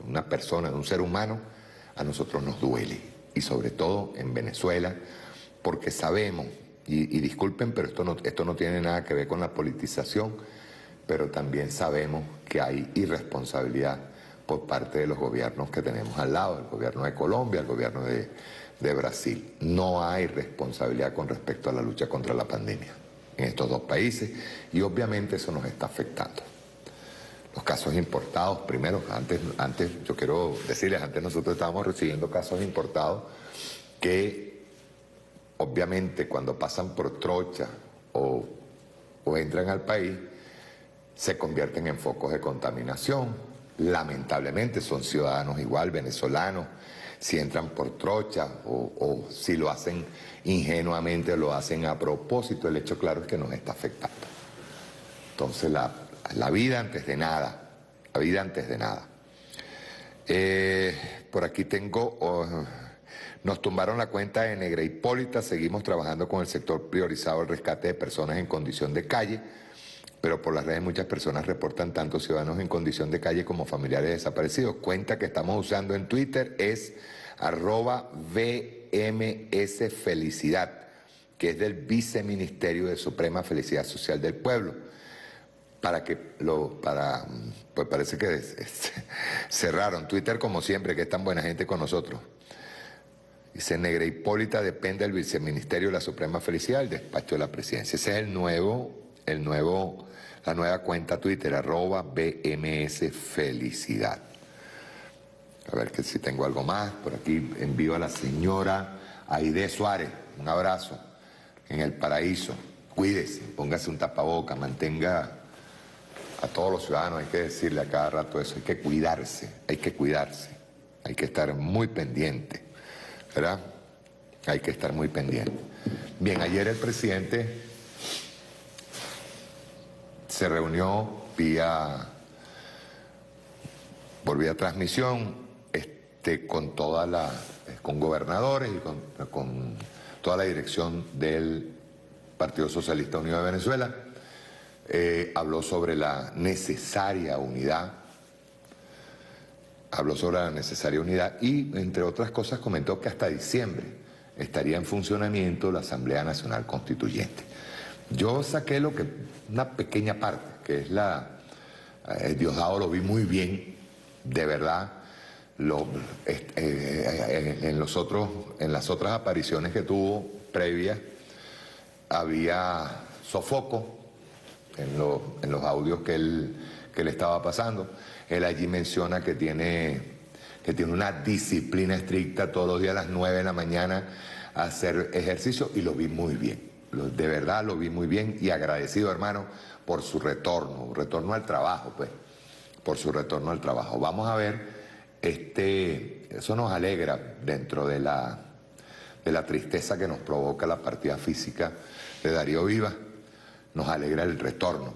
una persona, de un ser humano, a nosotros nos duele. Y sobre todo en Venezuela, porque sabemos, y disculpen, pero esto no tiene nada que ver con la politización, pero también sabemos que hay irresponsabilidad por parte de los gobiernos que tenemos al lado, el gobierno de Colombia, el gobierno de Brasil. No hay responsabilidad con respecto a la lucha contra la pandemia en estos dos países y obviamente eso nos está afectando. Los casos importados, primero, antes yo quiero decirles, antes nosotros estábamos recibiendo casos importados que obviamente cuando pasan por trocha o entran al país, se convierten en focos de contaminación. Lamentablemente son ciudadanos igual, venezolanos, si entran por trocha o si lo hacen ingenuamente o lo hacen a propósito, el hecho claro es que nos está afectando. Entonces la vida antes de nada, la vida antes de nada. Por aquí tengo, nos tumbaron la cuenta de Negra Hipólita, seguimos trabajando con el sector priorizado del rescate de personas en condición de calle, pero por las redes muchas personas reportan tanto ciudadanos en condición de calle como familiares desaparecidos. Cuenta que estamos usando en Twitter es @VMSFelicidad, que es del Viceministerio de Suprema Felicidad Social del Pueblo. Pues parece que cerraron Twitter como siempre, que es tan buena gente con nosotros. Dice, Negra Hipólita depende del Viceministerio de la Suprema Felicidad, el despacho de la presidencia. Ese es la nueva cuenta Twitter, @VMSFelicidad. A ver que si tengo algo más. Por aquí envío a la señora Aide Suárez, un abrazo, en el paraíso. Cuídese, póngase un tapaboca, mantenga a todos los ciudadanos, hay que decirle a cada rato eso, hay que cuidarse, hay que estar muy pendiente, ¿verdad? Hay que estar muy pendiente. Bien, ayer el presidente se reunió por vía transmisión con gobernadores y con toda la dirección del Partido Socialista Unido de Venezuela. Habló sobre la necesaria unidad, y, entre otras cosas, comentó que hasta diciembre estaría en funcionamiento la Asamblea Nacional Constituyente. Yo saqué una pequeña parte, que es Diosdado lo vi muy bien, de verdad. En las otras apariciones que tuvo previas, había sofoco en los audios que le estaba pasando. Él allí menciona que tiene una disciplina estricta todos los días a las 9 de la mañana a hacer ejercicio, y lo vi muy bien. De verdad lo vi muy bien y agradecido, hermano, por su retorno al trabajo, pues, por su retorno al trabajo. Vamos a ver, eso nos alegra dentro de la tristeza que nos provoca la partida física de Darío Vivas. Nos alegra el retorno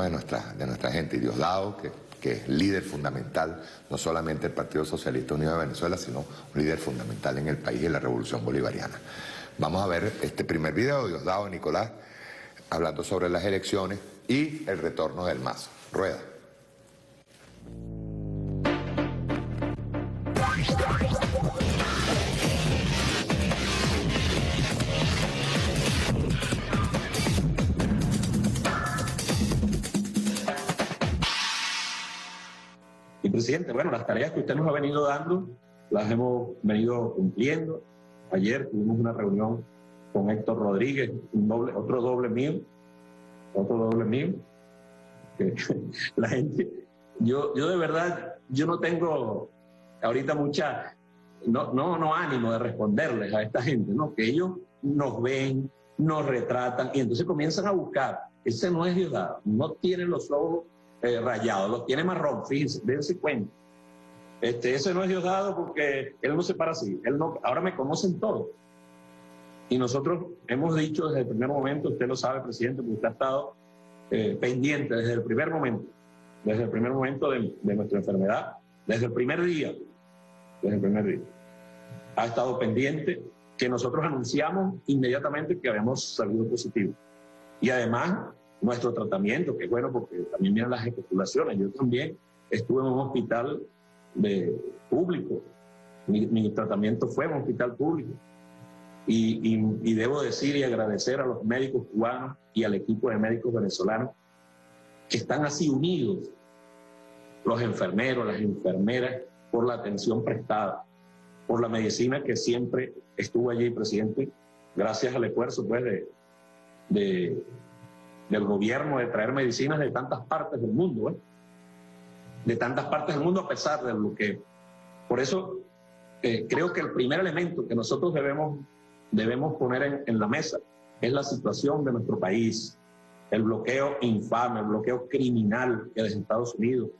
de nuestra gente. Y Diosdado, que es líder fundamental, no solamente del Partido Socialista Unido de Venezuela, sino un líder fundamental en el país y en la Revolución Bolivariana. Vamos a ver este primer video de Diosdado Nicolás, hablando sobre las elecciones y el retorno del MAS. Rueda. Y presidente, bueno, las tareas que usted nos ha venido dando, las hemos venido cumpliendo. Ayer tuvimos una reunión con Héctor Rodríguez, otro doble mío, que la gente, yo de verdad, yo no tengo ahorita no ánimo de responderles a esta gente, ¿no? Que ellos nos ven, nos retratan y entonces comienzan a buscar. Ese no es Diosdado, no tiene los ojos rayados, los tiene marrón, fíjense, dense cuenta. Ese no es Diosdado porque él no se para así, ahora me conocen todos. Y nosotros hemos dicho desde el primer momento, usted lo sabe, presidente, porque usted ha estado pendiente desde el primer momento de nuestra enfermedad, desde el primer día. Ha estado pendiente que nosotros anunciamos inmediatamente que habíamos salido positivo. Y además, nuestro tratamiento, que es bueno porque también vienen las especulaciones. Yo también estuve en un hospital público. Mi tratamiento fue en un hospital público. Y debo decir y agradecer a los médicos cubanos y al equipo de médicos venezolanos que están así unidos, los enfermeros, las enfermeras, por la atención prestada, por la medicina que siempre estuvo allí, presidente, gracias al esfuerzo pues, del gobierno de traer medicinas de tantas partes del mundo, de tantas partes del mundo a pesar del bloqueo. Por eso creo que el primer elemento que nosotros debemos poner en la mesa es la situación de nuestro país, el bloqueo infame, el bloqueo criminal que desde Estados Unidos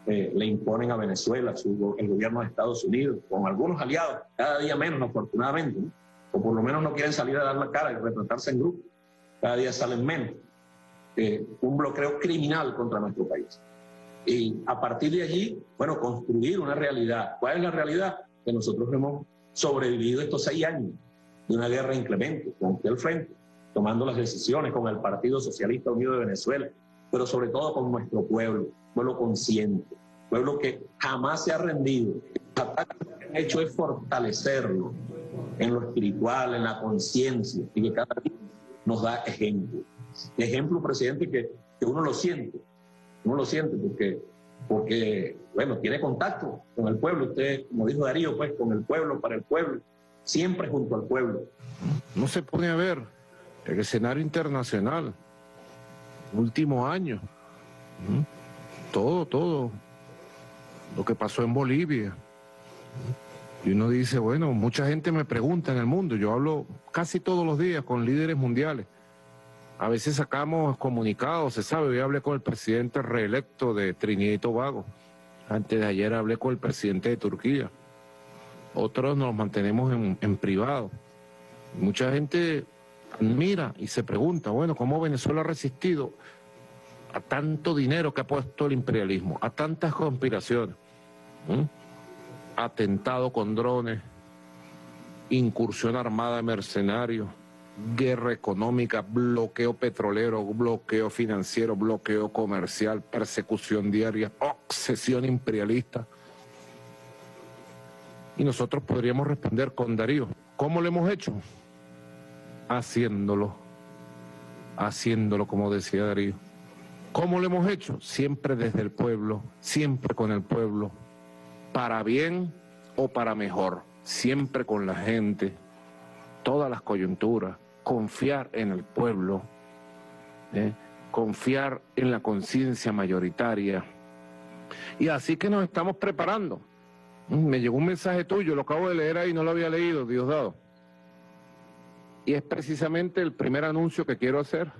le imponen a Venezuela, el gobierno de Estados Unidos, con algunos aliados, cada día menos afortunadamente, ¿no? O por lo menos no quieren salir a dar la cara y retratarse en grupo, cada día salen menos. Un bloqueo criminal contra nuestro país. Y a partir de allí, bueno, construir una realidad. ¿Cuál es la realidad? Que nosotros hemos sobrevivido estos 6 años de una guerra inclemente, con usted al frente, tomando las decisiones con el Partido Socialista Unido de Venezuela, pero sobre todo con nuestro pueblo consciente, pueblo que jamás se ha rendido. Los ataques que han hecho es fortalecerlo en lo espiritual, en la conciencia, y que cada día nos da ejemplo. Ejemplo, presidente, que uno lo siente porque, bueno, tiene contacto con el pueblo. Usted, como dijo Darío, pues con el pueblo, para el pueblo, siempre junto al pueblo. No se pone a ver el escenario internacional, último año, todo lo que pasó en Bolivia. Y uno dice, bueno, mucha gente me pregunta en el mundo, yo hablo casi todos los días con líderes mundiales. A veces sacamos comunicados, se sabe, hoy hablé con el presidente reelecto de Trinidad y Tobago. Antes de ayer hablé con el presidente de Turquía. Otros nos mantenemos en privado. Mucha gente mira y se pregunta, bueno, ¿cómo Venezuela ha resistido a tanto dinero que ha puesto el imperialismo, a tantas conspiraciones? Atentado con drones, incursión armada de mercenarios, guerra económica, bloqueo petrolero, bloqueo financiero, bloqueo comercial, persecución diaria, obsesión imperialista. Y nosotros podríamos responder con Darío, ¿cómo lo hemos hecho? Haciéndolo, como decía Darío. ¿Cómo lo hemos hecho? Siempre desde el pueblo, siempre con el pueblo, para bien o para mejor, siempre con la gente, todas las coyunturas, confiar en el pueblo, confiar en la conciencia mayoritaria. Y así que nos estamos preparando. Me llegó un mensaje tuyo, lo acabo de leer ahí, no lo había leído, Diosdado. Y es precisamente el primer anuncio que quiero hacer.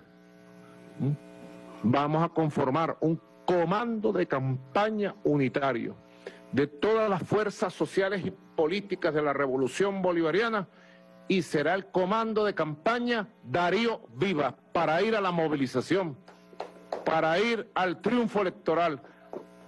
Vamos a conformar un comando de campaña unitario de todas las fuerzas sociales y políticas de la Revolución Bolivariana, y será el comando de campaña Darío Vivas, para ir a la movilización, para ir al triunfo electoral,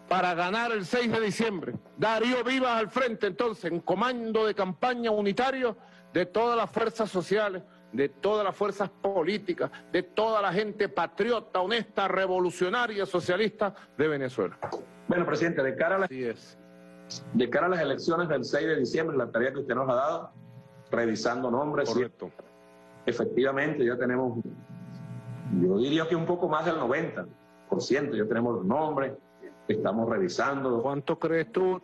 para ganar el 6 de diciembre. Darío Vivas al frente, entonces, en comando de campaña unitario de todas las fuerzas sociales, de todas las fuerzas políticas, de toda la gente patriota, honesta, revolucionaria, socialista de Venezuela. Bueno, presidente, de cara a las elecciones del 6 de diciembre, la tarea que usted nos ha dado, revisando nombres. Correcto. Efectivamente, ya tenemos, yo diría que un poco más del 90%, ya tenemos los nombres, estamos revisando. ¿Cuánto crees tú?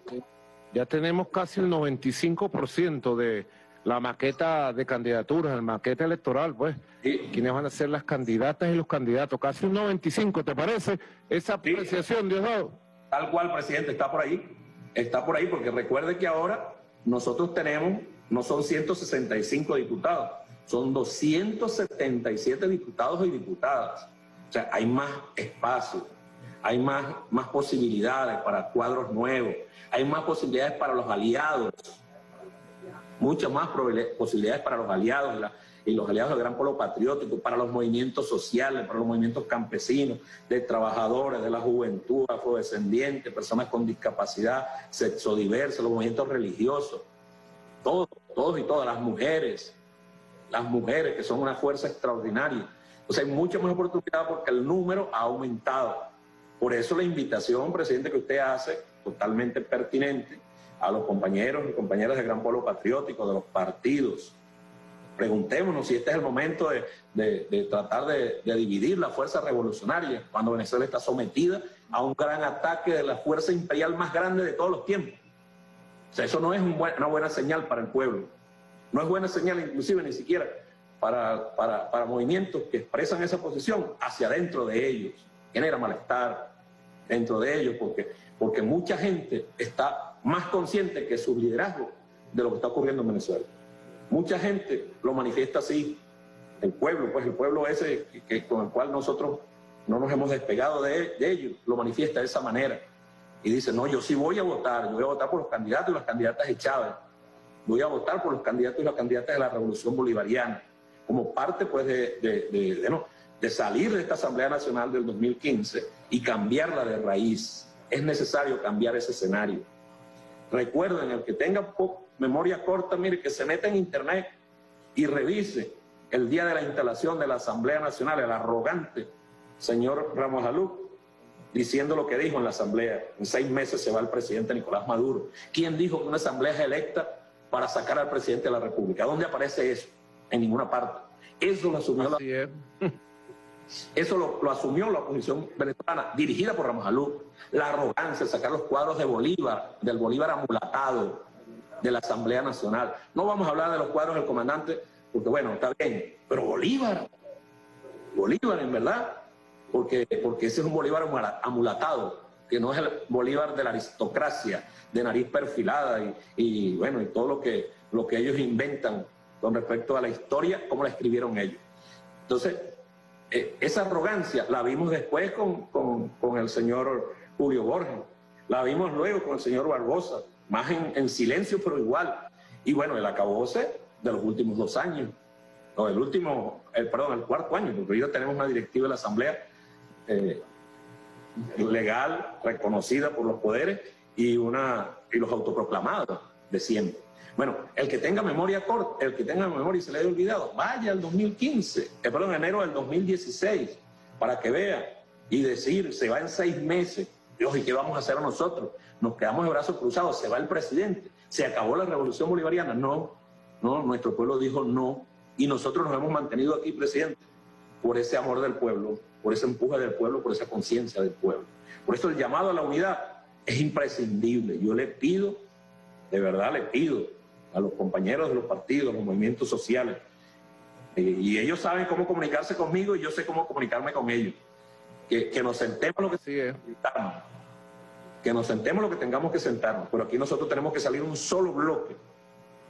Ya tenemos casi el 95% de la maqueta de candidaturas, la maqueta electoral, pues. Sí. ¿Quiénes van a ser las candidatas y los candidatos? Casi un 95%, ¿te parece? Esa apreciación, sí. Diosdado. Tal cual, presidente, está por ahí, porque recuerde que ahora nosotros tenemos, no son 165 diputados, son 277 diputados y diputadas. O sea, hay más espacio, hay más posibilidades para cuadros nuevos, hay más posibilidades para los aliados, muchas más posibilidades para los aliados y los aliados del Gran Polo Patriótico, para los movimientos sociales, para los movimientos campesinos, de trabajadores, de la juventud, afrodescendientes, personas con discapacidad, sexodiversa, los movimientos religiosos, todos y todas, las mujeres que son una fuerza extraordinaria. O sea, hay mucha más oportunidad porque el número ha aumentado. Por eso la invitación, presidente, que usted hace totalmente pertinente a los compañeros y compañeras del Gran Pueblo Patriótico, de los partidos. Preguntémonos si este es el momento de tratar de dividir la fuerza revolucionaria cuando Venezuela está sometida a un gran ataque de la fuerza imperial más grande de todos los tiempos. O sea, eso no es una buena señal para el pueblo. No es buena señal inclusive ni siquiera para movimientos que expresan esa posición hacia adentro de ellos. Genera malestar dentro de ellos porque mucha gente está más consciente que su liderazgo de lo que está ocurriendo en Venezuela. Mucha gente lo manifiesta así. El pueblo, pues el pueblo ese con el cual nosotros no nos hemos despegado de ellos, lo manifiesta de esa manera. Y dice, no, yo sí voy a votar, yo voy a votar por los candidatos y las candidatas de Chávez. Voy a votar por los candidatos y las candidatas de la Revolución Bolivariana, como parte pues de salir de esta Asamblea Nacional del 2015 y cambiarla de raíz. Es necesario cambiar ese escenario. Recuerden, el que tenga memoria corta, mire, que se meta en internet y revise el día de la instalación de la Asamblea Nacional, el arrogante señor Ramos Aluc, diciendo lo que dijo en la Asamblea: en 6 meses se va el presidente Nicolás Maduro. ¿Quién dijo que una Asamblea es electa para sacar al presidente de la República? ¿Dónde aparece eso? En ninguna parte. Eso lo asumió lo asumió la oposición venezolana, dirigida por Ramos Aluc. La arrogancia, sacar los cuadros de Bolívar, del Bolívar amulatado de la Asamblea Nacional. No vamos a hablar de los cuadros del comandante, porque bueno, está bien, pero Bolívar en verdad, porque ese es un Bolívar amulatado, que no es el Bolívar de la aristocracia, de nariz perfilada y bueno, y todo lo que ellos inventan con respecto a la historia, como la escribieron ellos. Entonces, esa arrogancia la vimos después con el señor Julio Borges, la vimos luego con el señor Barbosa, más en silencio, pero igual. Y bueno, el acabose de los últimos 2 años, o el 4º año, porque ya tenemos una directiva de la Asamblea legal, reconocida por los poderes y los autoproclamados de siempre. Bueno, el que tenga memoria corta, el que tenga memoria y se le haya olvidado, vaya al 2015, enero del 2016, para que vea y decir, se va en 6 meses. Dios, ¿y qué vamos a hacer nosotros? Nos quedamos de brazos cruzados, se va el presidente, se acabó la Revolución Bolivariana. No, nuestro pueblo dijo no, y nosotros nos hemos mantenido aquí, presidente, por ese amor del pueblo, por ese empuje del pueblo, por esa conciencia del pueblo. Por eso el llamado a la unidad es imprescindible. Yo le pido, de verdad le pido a los compañeros de los partidos, los movimientos sociales, y ellos saben cómo comunicarse conmigo y yo sé cómo comunicarme con ellos, que nos sentemos lo que necesitamos, que nos sentemos lo que tengamos que sentarnos, pero aquí nosotros tenemos que salir un solo bloque,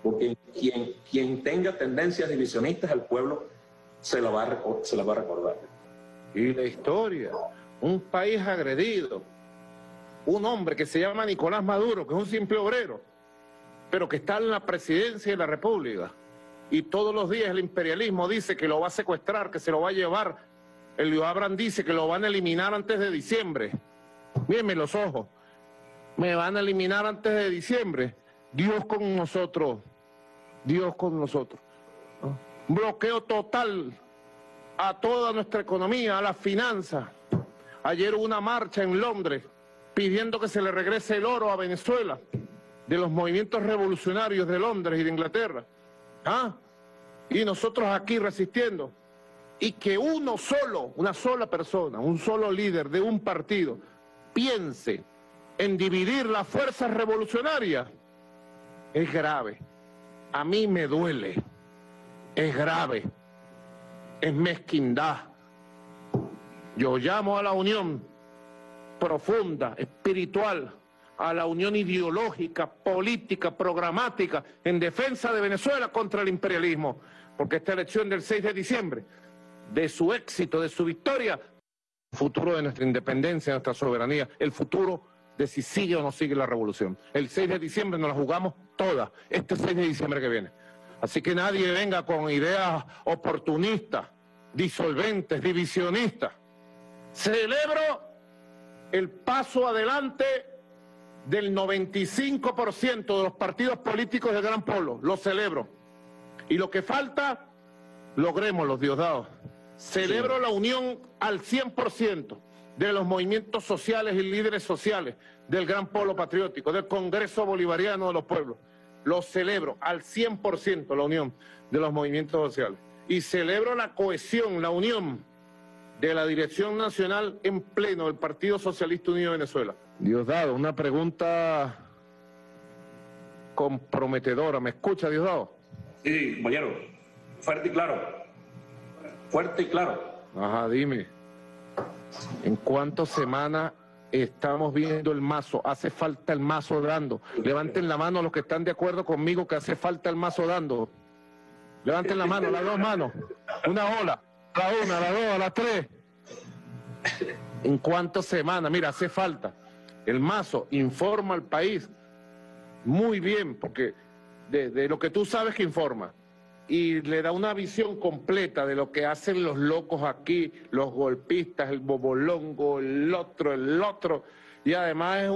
porque quien tenga tendencias divisionistas, el pueblo se la va a recordar. Y la historia, un país agredido, un hombre que se llama Nicolás Maduro, que es un simple obrero, pero que está en la presidencia de la República, y todos los días el imperialismo dice que lo va a secuestrar, que se lo va a llevar. El Abraham dice que lo van a eliminar antes de diciembre. Mírenme los ojos, me van a eliminar antes de diciembre. Dios con nosotros, Dios con nosotros. Un bloqueo total a toda nuestra economía, a las finanzas. Ayer hubo una marcha en Londres pidiendo que se le regrese el oro a Venezuela, de los movimientos revolucionarios de Londres y de Inglaterra. Y nosotros aquí resistiendo. Y que una sola persona, un solo líder de un partido piense en dividir las fuerzas revolucionarias, es grave. A mí me duele. Es grave. Es mezquindad. Yo llamo a la unión profunda, espiritual, a la unión ideológica, política, programática, en defensa de Venezuela contra el imperialismo, porque esta elección del 6 de diciembre, de su éxito, de su victoria, el futuro de nuestra independencia, de nuestra soberanía, el futuro de si sigue o no sigue la revolución. El 6 de diciembre nos la jugamos todas, este 6 de diciembre que viene. Así que nadie venga con ideas oportunistas, disolventes, divisionistas. Celebro el paso adelante del 95% de los partidos políticos del Gran Polo, lo celebro. Y lo que falta, logremos los Diosdados. Celebro la unión al 100%, de los movimientos sociales y líderes sociales, del Gran Polo Patriótico, del Congreso Bolivariano de los Pueblos. Lo celebro al 100% la unión de los movimientos sociales. Y celebro la cohesión, la unión de la Dirección Nacional en pleno del Partido Socialista Unido de Venezuela. Diosdado, una pregunta comprometedora. ¿Me escucha, Diosdado? Sí, compañero. Fuerte y claro. Fuerte y claro. Ajá, dime. ¿En cuántas semanas estamos viendo el mazo? ¿Hace falta el mazo dando? Levanten la mano los que están de acuerdo conmigo que hace falta el mazo dando. Levanten la mano, las dos manos. Una ola. La una, la dos, la tres. ¿En cuántas semanas? Mira, hace falta. El mazo informa al país muy bien, porque de lo que tú sabes que informa. Y le da una visión completa de lo que hacen los locos aquí, los golpistas, el bobolongo, el otro. Y además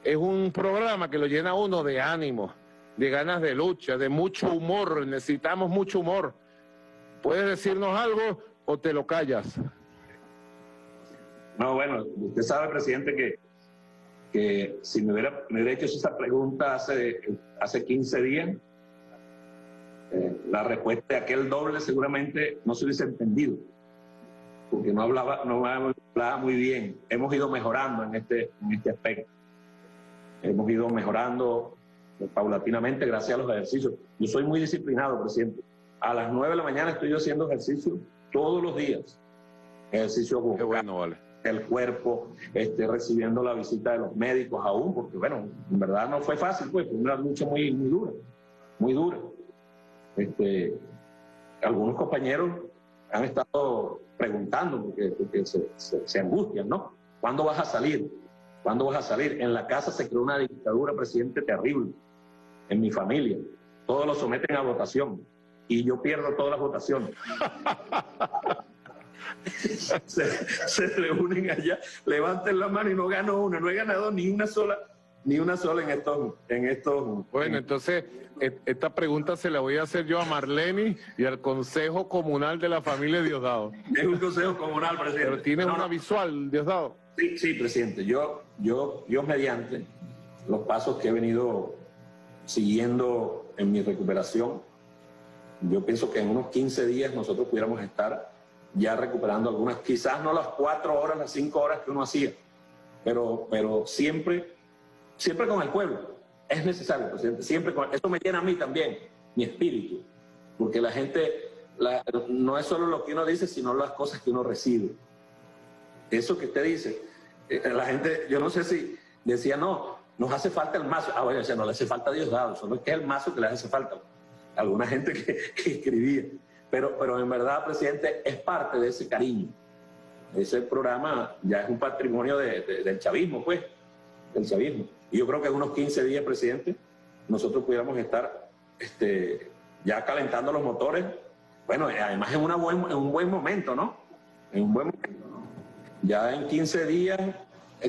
es un programa que lo llena a uno de ánimo, de ganas de lucha, de mucho humor. Necesitamos mucho humor. ¿Puedes decirnos algo o te lo callas? No, bueno, usted sabe, presidente, que si me hubiera hecho esa pregunta hace 15 días, la respuesta de aquel doble seguramente no se hubiese entendido, porque no hablaba muy bien. Hemos ido mejorando en este aspecto. Hemos ido mejorando paulatinamente gracias a los ejercicios. Yo soy muy disciplinado, presidente. A las 9 de la mañana estoy yo haciendo ejercicio todos los días. Ejercicio bucal, qué bueno, vale. El cuerpo, recibiendo la visita de los médicos aún, porque bueno, en verdad no fue fácil, pues, fue una lucha muy dura, muy dura. Algunos compañeros han estado preguntando porque se angustian, ¿no? ¿Cuándo vas a salir? ¿Cuándo vas a salir? En la casa se creó una dictadura, presidente, terrible. En mi familia. Todos lo someten a votación. Y yo pierdo todas las votaciones. se reúnen allá, levanten la mano y no gano una. No he ganado ni una sola en estos. Bueno, entonces, esta pregunta se la voy a hacer yo a Marlene y al Consejo Comunal de la familia Diosdado. Es un consejo comunal, presidente. Pero tienes una visual, Diosdado. Sí, presidente. Yo mediante los pasos que he venido siguiendo en mi recuperación, yo pienso que en unos 15 días nosotros pudiéramos estar ya recuperando algunas, quizás no las 4 horas, las 5 horas que uno hacía, pero siempre con el pueblo. Es necesario, presidente, siempre con... Eso me llena a mí también, mi espíritu, porque la gente, no es solo lo que uno dice, sino las cosas que uno recibe. Eso que usted dice, la gente, yo no sé si decía, no, nos hace falta el mazo. Bueno, o sea, no le hace falta a Diosdado, solo es que es el mazo que le hace falta. Alguna gente que escribía. Pero en verdad, presidente, es parte de ese cariño. Ese programa ya es un patrimonio del chavismo, pues, del chavismo. Y yo creo que en unos 15 días, presidente, nosotros pudiéramos estar ya calentando los motores. Bueno, además en un buen momento, ¿no? En un buen momento, ¿no? Ya en 15 días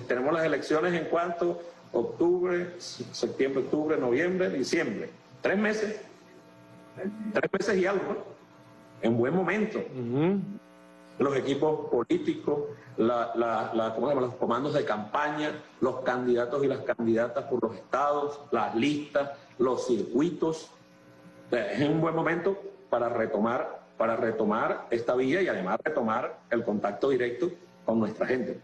tenemos las elecciones en cuanto octubre, septiembre, octubre, noviembre, diciembre. 3 meses. 3 meses y algo, ¿no? En buen momento. Los equipos políticos, ¿cómo se llama? Los comandos de campaña, los candidatos y las candidatas por los estados, las listas, los circuitos. O sea, es un buen momento para retomar esta vía y además retomar el contacto directo con nuestra gente.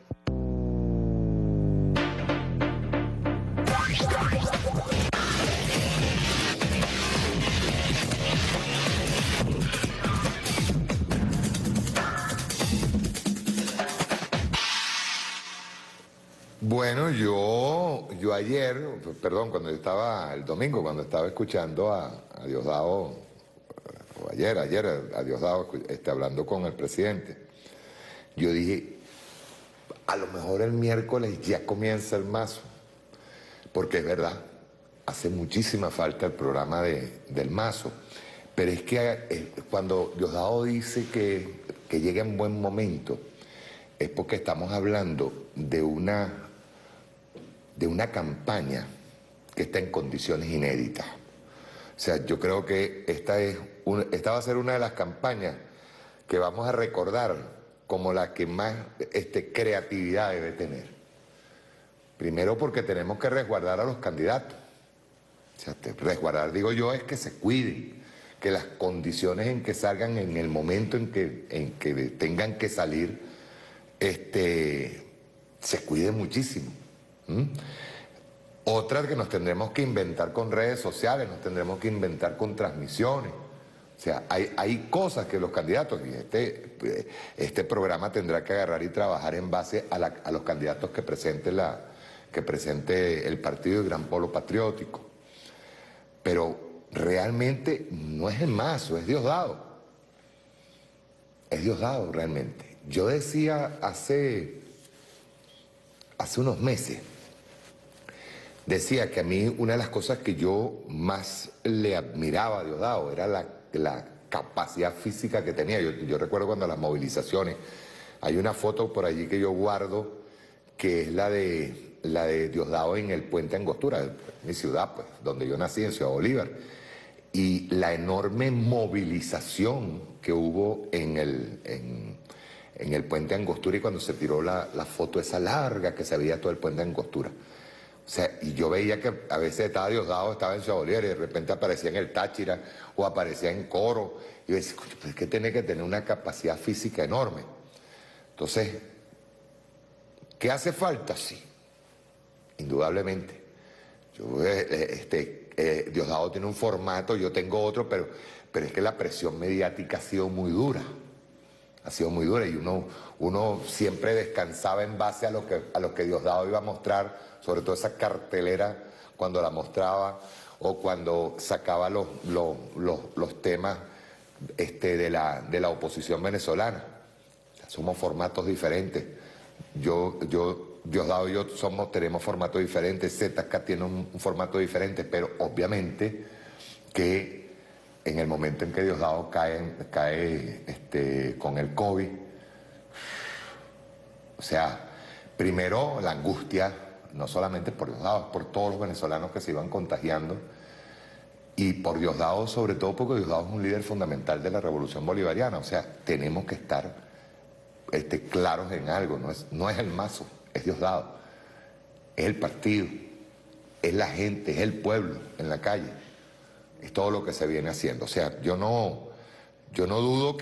Bueno, yo ayer, perdón, el domingo, cuando estaba escuchando a Diosdado, o ayer a Diosdado hablando con el presidente, yo dije, a lo mejor el miércoles ya comienza el mazo, porque es verdad, hace muchísima falta el programa del mazo, pero es que cuando Diosdado dice que llega en buen momento, es porque estamos hablando de una campaña que está en condiciones inéditas. O sea, yo creo que esta va a ser una de las campañas que vamos a recordar como la que más creatividad debe tener. Primero porque tenemos que resguardar a los candidatos. O sea, resguardar, digo yo, es que se cuiden, que las condiciones en que salgan en el momento en que tengan que salir, se cuiden muchísimo. Otra que nos tendremos que inventar con redes sociales, nos tendremos que inventar con transmisiones. O sea, hay cosas que los candidatos, y este programa tendrá que agarrar y trabajar en base a los candidatos que presente el partido y Gran Polo Patriótico. Pero realmente no es el Mazo, es Diosdado. Es Diosdado realmente. Yo decía hace unos meses, decía que a mí una de las cosas que yo más le admiraba a Diosdado era la capacidad física que tenía. Yo recuerdo cuando las movilizaciones, hay una foto por allí que yo guardo, que es la de Diosdado en el Puente Angostura, mi ciudad, pues, donde yo nací, en Ciudad Bolívar, y la enorme movilización que hubo en el Puente Angostura, y cuando se tiró la foto esa larga que se veía todo el Puente Angostura. O sea, y yo veía que a veces estaba Diosdado, estaba en Ciudad Bolívar, y de repente aparecía en el Táchira, o aparecía en Coro, y yo decía, coño, pues es que tiene que tener una capacidad física enorme. Entonces, ¿qué hace falta? Sí, indudablemente. Diosdado tiene un formato, yo tengo otro, pero es que la presión mediática ha sido muy dura. Ha sido muy dura, y uno siempre descansaba en base a lo que Diosdado iba a mostrar, sobre todo esa cartelera cuando la mostraba, o cuando sacaba los temas de la oposición venezolana. O sea, somos formatos diferentes. Diosdado y yo tenemos formatos diferentes, ZK tiene un formato diferente, pero obviamente que en el momento en que Diosdado cae con el COVID, o sea, primero la angustia, no solamente por Diosdado, por todos los venezolanos que se iban contagiando, y por Diosdado sobre todo porque Diosdado es un líder fundamental de la revolución bolivariana. O sea, tenemos que estar claros en algo, no es el Mazo, es Diosdado, es el partido, es la gente, es el pueblo en la calle, es todo lo que se viene haciendo. O sea, yo no dudo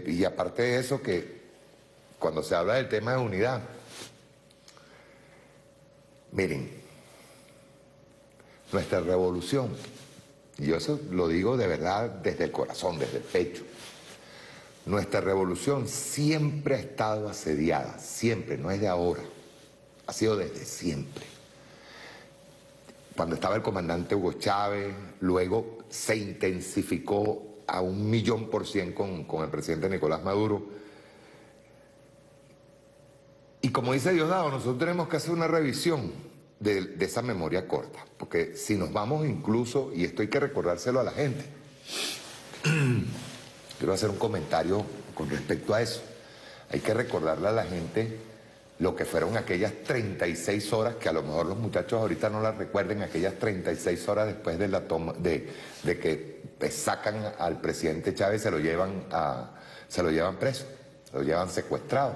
y aparte de eso, que cuando se habla del tema de unidad, miren, nuestra revolución, y yo eso lo digo de verdad desde el corazón, desde el pecho, nuestra revolución siempre ha estado asediada, siempre, no es de ahora, ha sido desde siempre. Cuando estaba el comandante Hugo Chávez, luego se intensificó a 1.000.000% con el presidente Nicolás Maduro. Y como dice Diosdado, nosotros tenemos que hacer una revisión de esa memoria corta, porque si nos vamos incluso, y esto hay que recordárselo a la gente, quiero hacer un comentario con respecto a eso, hay que recordarle a la gente lo que fueron aquellas 36 horas, que a lo mejor los muchachos ahorita no las recuerden, aquellas 36 horas después de la toma, de que sacan al presidente Chávez, se lo llevan preso, se lo llevan secuestrado,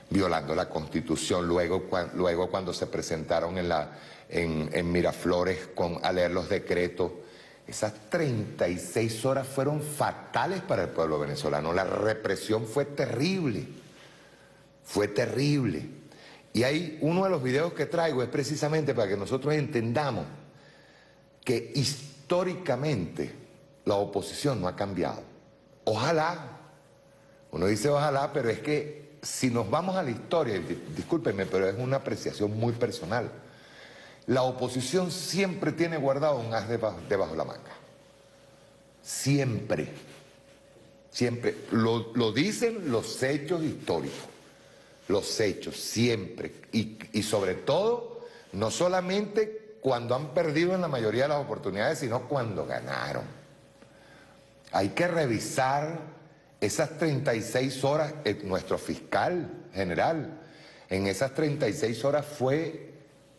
violando la Constitución. Luego cuando se presentaron en Miraflores a leer los decretos, esas 36 horas fueron fatales para el pueblo venezolano. La represión fue terrible. Fue terrible. Y ahí uno de los videos que traigo es precisamente para que nosotros entendamos que históricamente la oposición no ha cambiado. Ojalá, uno dice ojalá, pero es que si nos vamos a la historia, discúlpenme, pero es una apreciación muy personal, la oposición siempre tiene guardado un as debajo de la manga. Siempre. Siempre. Lo dicen los hechos históricos. Los hechos, siempre, y sobre todo, no solamente cuando han perdido en la mayoría de las oportunidades, sino cuando ganaron. Hay que revisar esas 36 horas, nuestro fiscal general, en esas 36 horas fue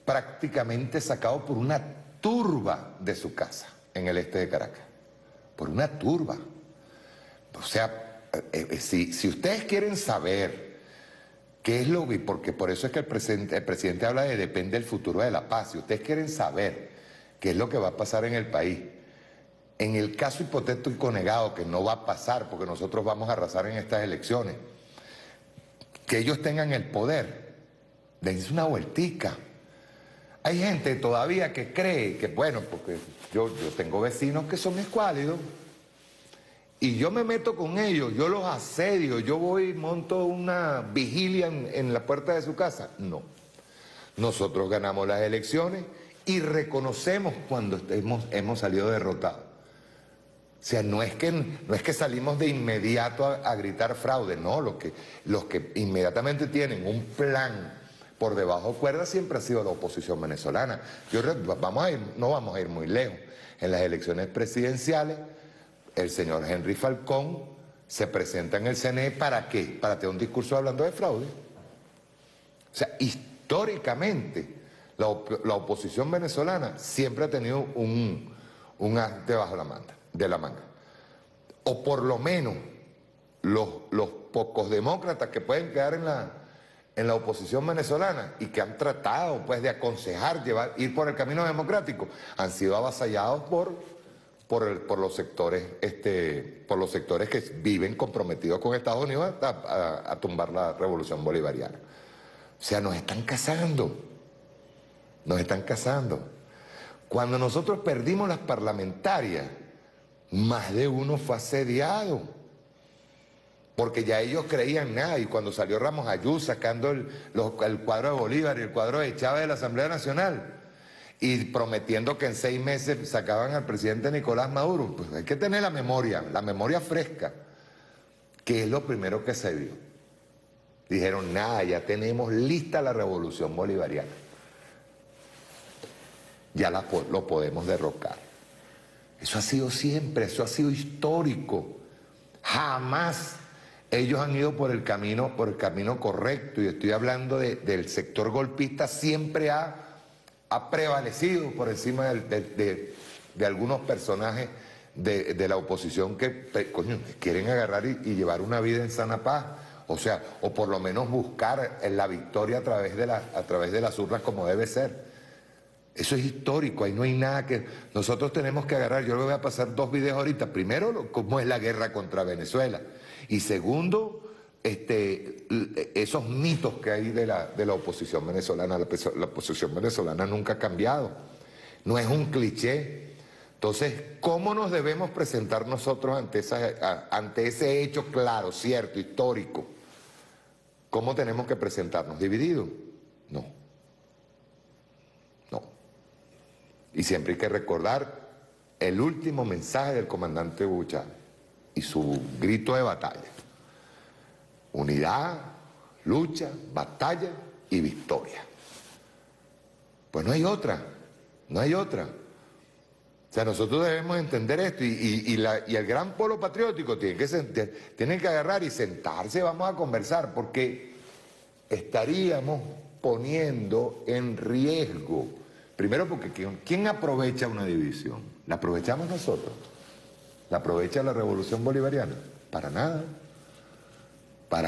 prácticamente sacado por una turba de su casa en el este de Caracas, por una turba. O sea, si ustedes quieren saber qué es lo que, porque por eso es que el presidente habla de depende del futuro de la paz, si ustedes quieren saber qué es lo que va a pasar en el país, en el caso hipotético negado, que no va a pasar porque nosotros vamos a arrasar en estas elecciones, que ellos tengan el poder, dense una vueltica. Hay gente todavía que cree que, bueno, porque yo tengo vecinos que son escuálidos, y yo me meto con ellos, yo los asedio, yo voy y monto una vigilia en la puerta de su casa. No. Nosotros ganamos las elecciones y reconocemos cuando hemos salido derrotados. O sea, no es que salimos de inmediato a gritar fraude, no, los que inmediatamente tienen un plan por debajo de cuerda siempre ha sido la oposición venezolana. No vamos a ir muy lejos. En las elecciones presidenciales, el señor Henry Falcón se presenta en el CNE, ¿para qué? Para tener un discurso hablando de fraude. O sea, históricamente, la oposición venezolana siempre ha tenido un as debajo de la manga. O por lo menos los pocos demócratas que pueden quedar en la oposición venezolana y que han tratado pues de aconsejar, ir por el camino democrático, han sido avasallados por los sectores que viven comprometidos con Estados Unidos a tumbar la revolución bolivariana. O sea, nos están cazando. Cuando nosotros perdimos las parlamentarias, más de uno fue asediado, porque ya ellos creían nada, y cuando salió Ramos Ayú sacando el cuadro de Bolívar y el cuadro de Chávez de la Asamblea Nacional, y prometiendo que en 6 meses sacaban al presidente Nicolás Maduro, pues hay que tener la memoria fresca, que es lo primero que se vio. Dijeron, nada, ya tenemos lista la revolución bolivariana. Ya lo podemos derrocar. Eso ha sido siempre, eso ha sido histórico. Jamás ellos han ido por el camino correcto, y estoy hablando del sector golpista, siempre ha prevalecido por encima de algunos personajes de la oposición que quieren agarrar y llevar una vida en sana paz. O sea, o por lo menos buscar la victoria a través de las urnas como debe ser. Eso es histórico, ahí no hay nada que... Nosotros tenemos que agarrar, yo le voy a pasar 2 videos ahorita. Primero, cómo es la guerra contra Venezuela. Y segundo, esos mitos que hay de la oposición venezolana. La oposición venezolana nunca ha cambiado. No es un cliché. Entonces, ¿cómo nos debemos presentar nosotros ante ese hecho claro, cierto, histórico? ¿Cómo tenemos que presentarnos? ¿Divididos? No. Y siempre hay que recordar el último mensaje del comandante Hugo Chávez y su grito de batalla. Unidad, lucha, batalla y victoria. Pues no hay otra. O sea, nosotros debemos entender esto, y el gran polo patriótico tiene que agarrar y sentarse, vamos a conversar, porque estaríamos poniendo en riesgo. Primero, porque ¿quién aprovecha una división? ¿La aprovechamos nosotros? ¿La aprovecha la revolución bolivariana? Para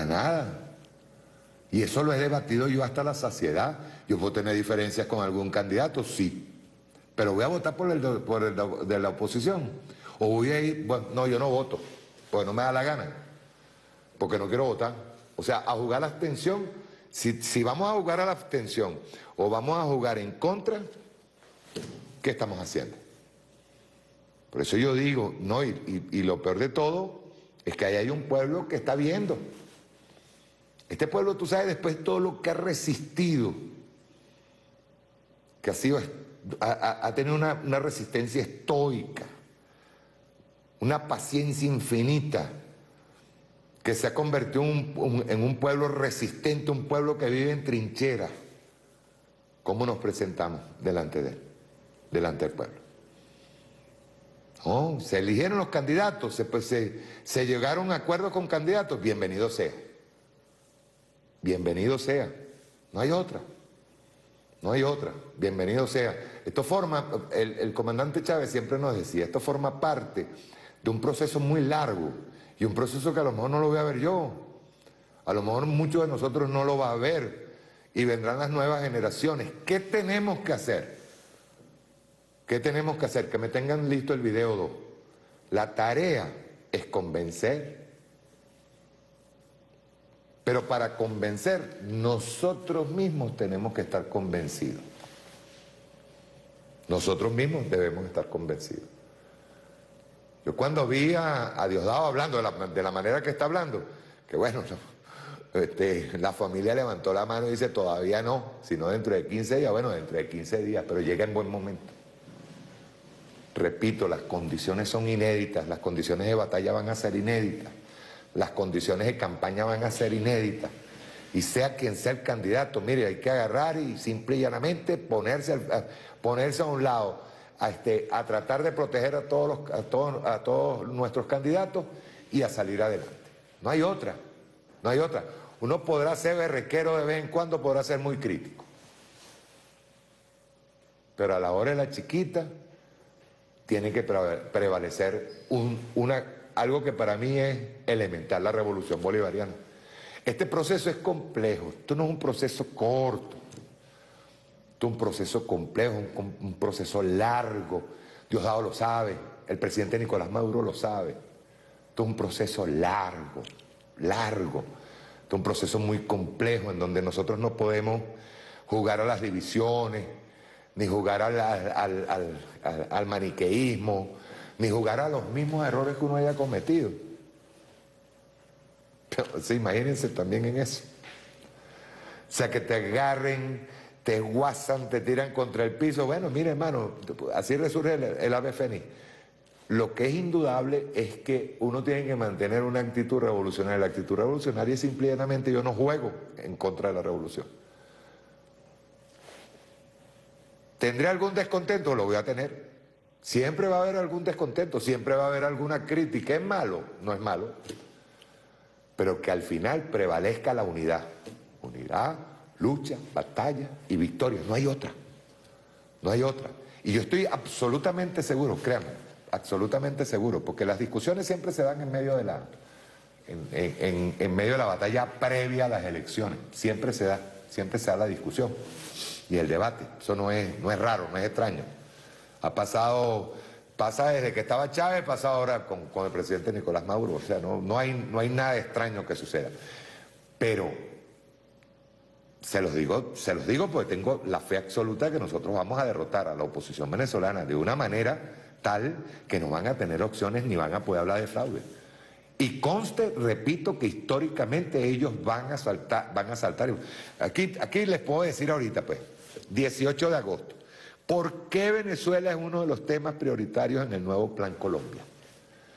nada. Y eso lo he debatido yo hasta la saciedad. Yo puedo tener diferencias con algún candidato, sí. Pero voy a votar por el de la oposición. O voy a ir, bueno, no, yo no voto, porque no me da la gana, porque no quiero votar. O sea, a jugar a la abstención, si vamos a jugar a la abstención o vamos a jugar en contra, ¿qué estamos haciendo? Por eso yo digo, no, y lo peor de todo es que ahí hay un pueblo que está viendo. Este pueblo, tú sabes, después de todo lo que ha resistido, que ha tenido una resistencia estoica, una paciencia infinita, que se ha convertido en un pueblo resistente, un pueblo que vive en trincheras. ¿Cómo nos presentamos delante de él, delante del pueblo? No, se eligieron los candidatos, se llegaron a acuerdos con candidatos, bienvenido sea. Bienvenido sea. No hay otra. Bienvenido sea. Esto forma, el comandante Chávez siempre nos decía, esto forma parte de un proceso muy largo, Y un proceso que a lo mejor no lo voy a ver yo, a lo mejor muchos de nosotros no lo va a ver, y vendrán las nuevas generaciones. ¿Qué tenemos que hacer? ¿Qué tenemos que hacer? Que me tengan listo el video 2. La tarea es convencer, pero para convencer nosotros mismos tenemos que estar convencidos. Nosotros mismos debemos estar convencidos. Yo cuando vi a Diosdado hablando de la manera que está hablando, que bueno, la familia levantó la mano y dice todavía no, sino dentro de 15 días, bueno, dentro de 15 días, pero llega en buen momento. Repito, las condiciones son inéditas, las condiciones de batalla van a ser inéditas, las condiciones de campaña van a ser inéditas, y sea quien sea el candidato, mire, hay que agarrar y simple y llanamente ponerse a un lado, a tratar de proteger a todos nuestros candidatos y a salir adelante. No hay otra, no hay otra. Uno podrá ser berrequero de vez en cuando, podrá ser muy crítico, pero a la hora de la chiquita tiene que prevalecer algo que para mí es elemental, la revolución bolivariana. Este proceso es complejo, esto no es un proceso corto, esto es un proceso complejo, un proceso largo. Diosdado lo sabe, el presidente Nicolás Maduro lo sabe. Esto es un proceso largo, esto es un proceso muy complejo en donde nosotros no podemos jugar a las divisiones, ni jugar al maniqueísmo, ni jugar a los mismos errores que uno haya cometido. Pero, sí, imagínense también en eso. O sea, que te agarren, te guasan, te tiran contra el piso. Bueno, mire, hermano, así resurge el ave fénix. Lo que es indudable es que uno tiene que mantener una actitud revolucionaria. La actitud revolucionaria es simplemente yo no juego en contra de la revolución. ¿Tendré algún descontento? Lo voy a tener. Siempre va a haber algún descontento, siempre va a haber alguna crítica. ¿Es malo? No es malo. Pero que al final prevalezca la unidad. Unidad, lucha, batalla y victoria. No hay otra. No hay otra. Y yo estoy absolutamente seguro, créanme, absolutamente seguro, porque las discusiones siempre se dan en medio de en medio de la batalla previa a las elecciones. Siempre se da la discusión y el debate. Eso no es raro, no es extraño. Pasa desde que estaba Chávez, pasa ahora con el presidente Nicolás Maduro. O sea, no hay nada extraño que suceda. Pero se los digo porque tengo la fe absoluta de que nosotros vamos a derrotar a la oposición venezolana de una manera tal que no van a tener opciones ni van a poder hablar de fraude. Y conste, repito, que históricamente ellos van a saltar. Aquí les puedo decir ahorita, pues, 18 de agosto. ¿Por qué Venezuela es uno de los temas prioritarios en el nuevo Plan Colombia?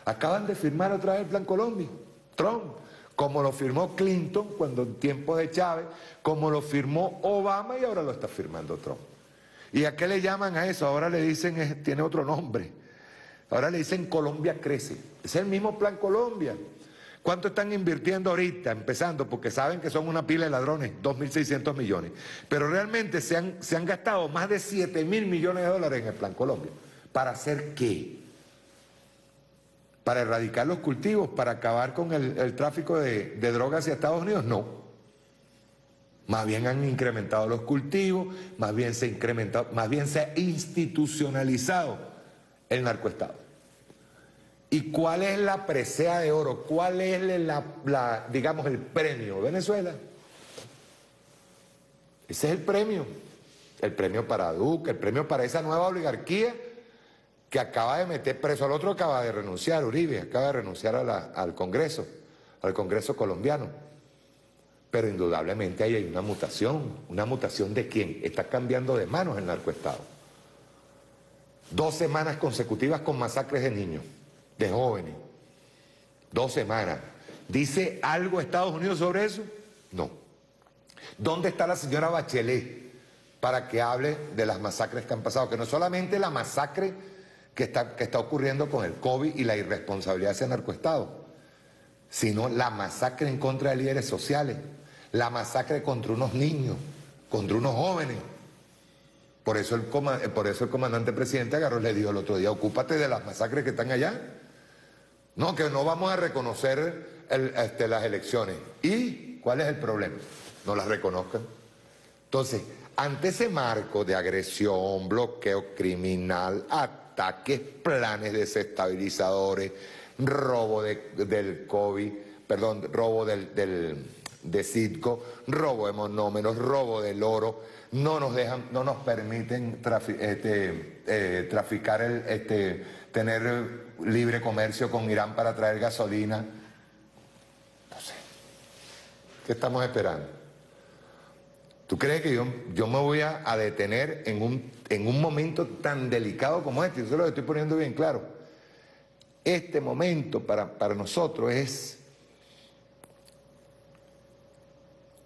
Acaban de firmar otra vez el Plan Colombia, Trump, como lo firmó Clinton cuando en tiempo de Chávez, como lo firmó Obama y ahora lo está firmando Trump. ¿Y a qué le llaman a eso? Ahora le dicen, tiene otro nombre, ahora le dicen Colombia Crece. Es el mismo Plan Colombia. ¿Cuánto están invirtiendo ahorita, empezando? Porque saben que son una pila de ladrones, 2.600 millones. Pero realmente se han gastado más de 7.000 millones de dólares en el Plan Colombia. ¿Para hacer qué? ¿Para erradicar los cultivos? ¿Para acabar con el tráfico de drogas hacia Estados Unidos? No. Más bien han incrementado los cultivos, más bien se ha institucionalizado el narcoestado. ¿Y cuál es la presea de oro? ¿Cuál es digamos, el premio? ¿Venezuela? Ese es el premio para Duque, el premio para esa nueva oligarquía que acaba de meter preso al otro, acaba de renunciar, Uribe, acaba de renunciar al Congreso colombiano. Pero indudablemente ahí hay una mutación ¿de quién? Está cambiando de manos el narcoestado. 2 semanas consecutivas con masacres de niños, de jóvenes. 2 semanas. ¿Dice algo Estados Unidos sobre eso? No. ¿Dónde está la señora Bachelet para que hable de las masacres que han pasado? Que no solamente la masacre que está ocurriendo con el COVID y la irresponsabilidad de ese narcoestado, sino la masacre en contra de líderes sociales, la masacre contra unos niños, contra unos jóvenes. Por eso el comandante presidente agarró y le dijo el otro día, ocúpate de las masacres que están allá. No, que no vamos a reconocer las elecciones. ¿Y cuál es el problema? No las reconozcan. Entonces, ante ese marco de agresión, bloqueo criminal, ataques, planes desestabilizadores, robo del COVID, perdón, robo de Citgo, robo de monómeros, robo del oro, no nos permiten traficar, tener libre comercio con Irán para traer gasolina. No sé. ¿Qué estamos esperando? ¿Tú crees que yo me voy a detener en un momento tan delicado como este? Yo se lo estoy poniendo bien claro. Este momento para nosotros es...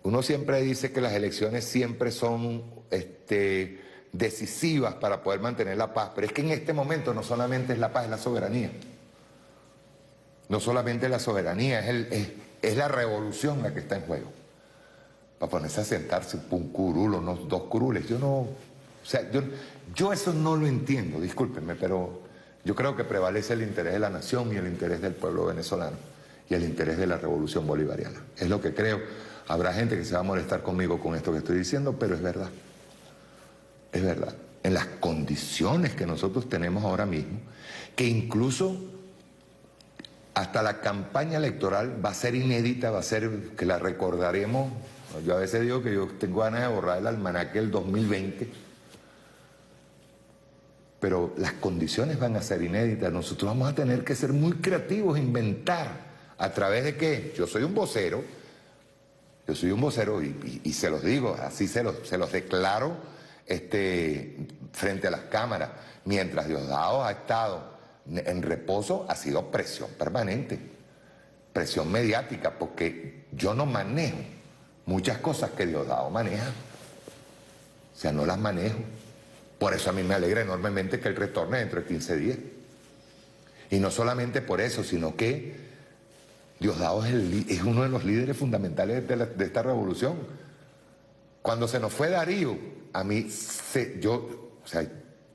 Uno siempre dice que las elecciones siempre son decisivas para poder mantener la paz, pero es que en este momento no solamente es la paz, es la soberanía. No solamente es la soberanía, es la revolución la que está en juego. Para ponerse a sentarse un curul o unos dos curules, yo eso no lo entiendo, discúlpenme, pero yo creo que prevalece el interés de la nación y el interés del pueblo venezolano y el interés de la revolución bolivariana. Es lo que creo. Habrá gente que se va a molestar conmigo con esto que estoy diciendo, pero es verdad. Es verdad. En las condiciones que nosotros tenemos ahora mismo, que incluso hasta la campaña electoral va a ser inédita, va a ser que la recordaremos. Yo a veces digo que yo tengo ganas de borrar el almanaque del 2020, pero las condiciones van a ser inéditas. Nosotros vamos a tener que ser muy creativos, inventar. ¿A través de qué? Yo soy un vocero y se los digo, así se los declaro frente a las cámaras. Mientras Diosdado ha estado en reposo, ha sido presión permanente, presión mediática, porque yo no manejo muchas cosas que Diosdado maneja. O sea, no las manejo. Por eso a mí me alegra enormemente que él retorne dentro de 15 días. Y no solamente por eso, sino que Diosdado es uno de los líderes fundamentales de esta revolución. Cuando se nos fue Darío, a mí,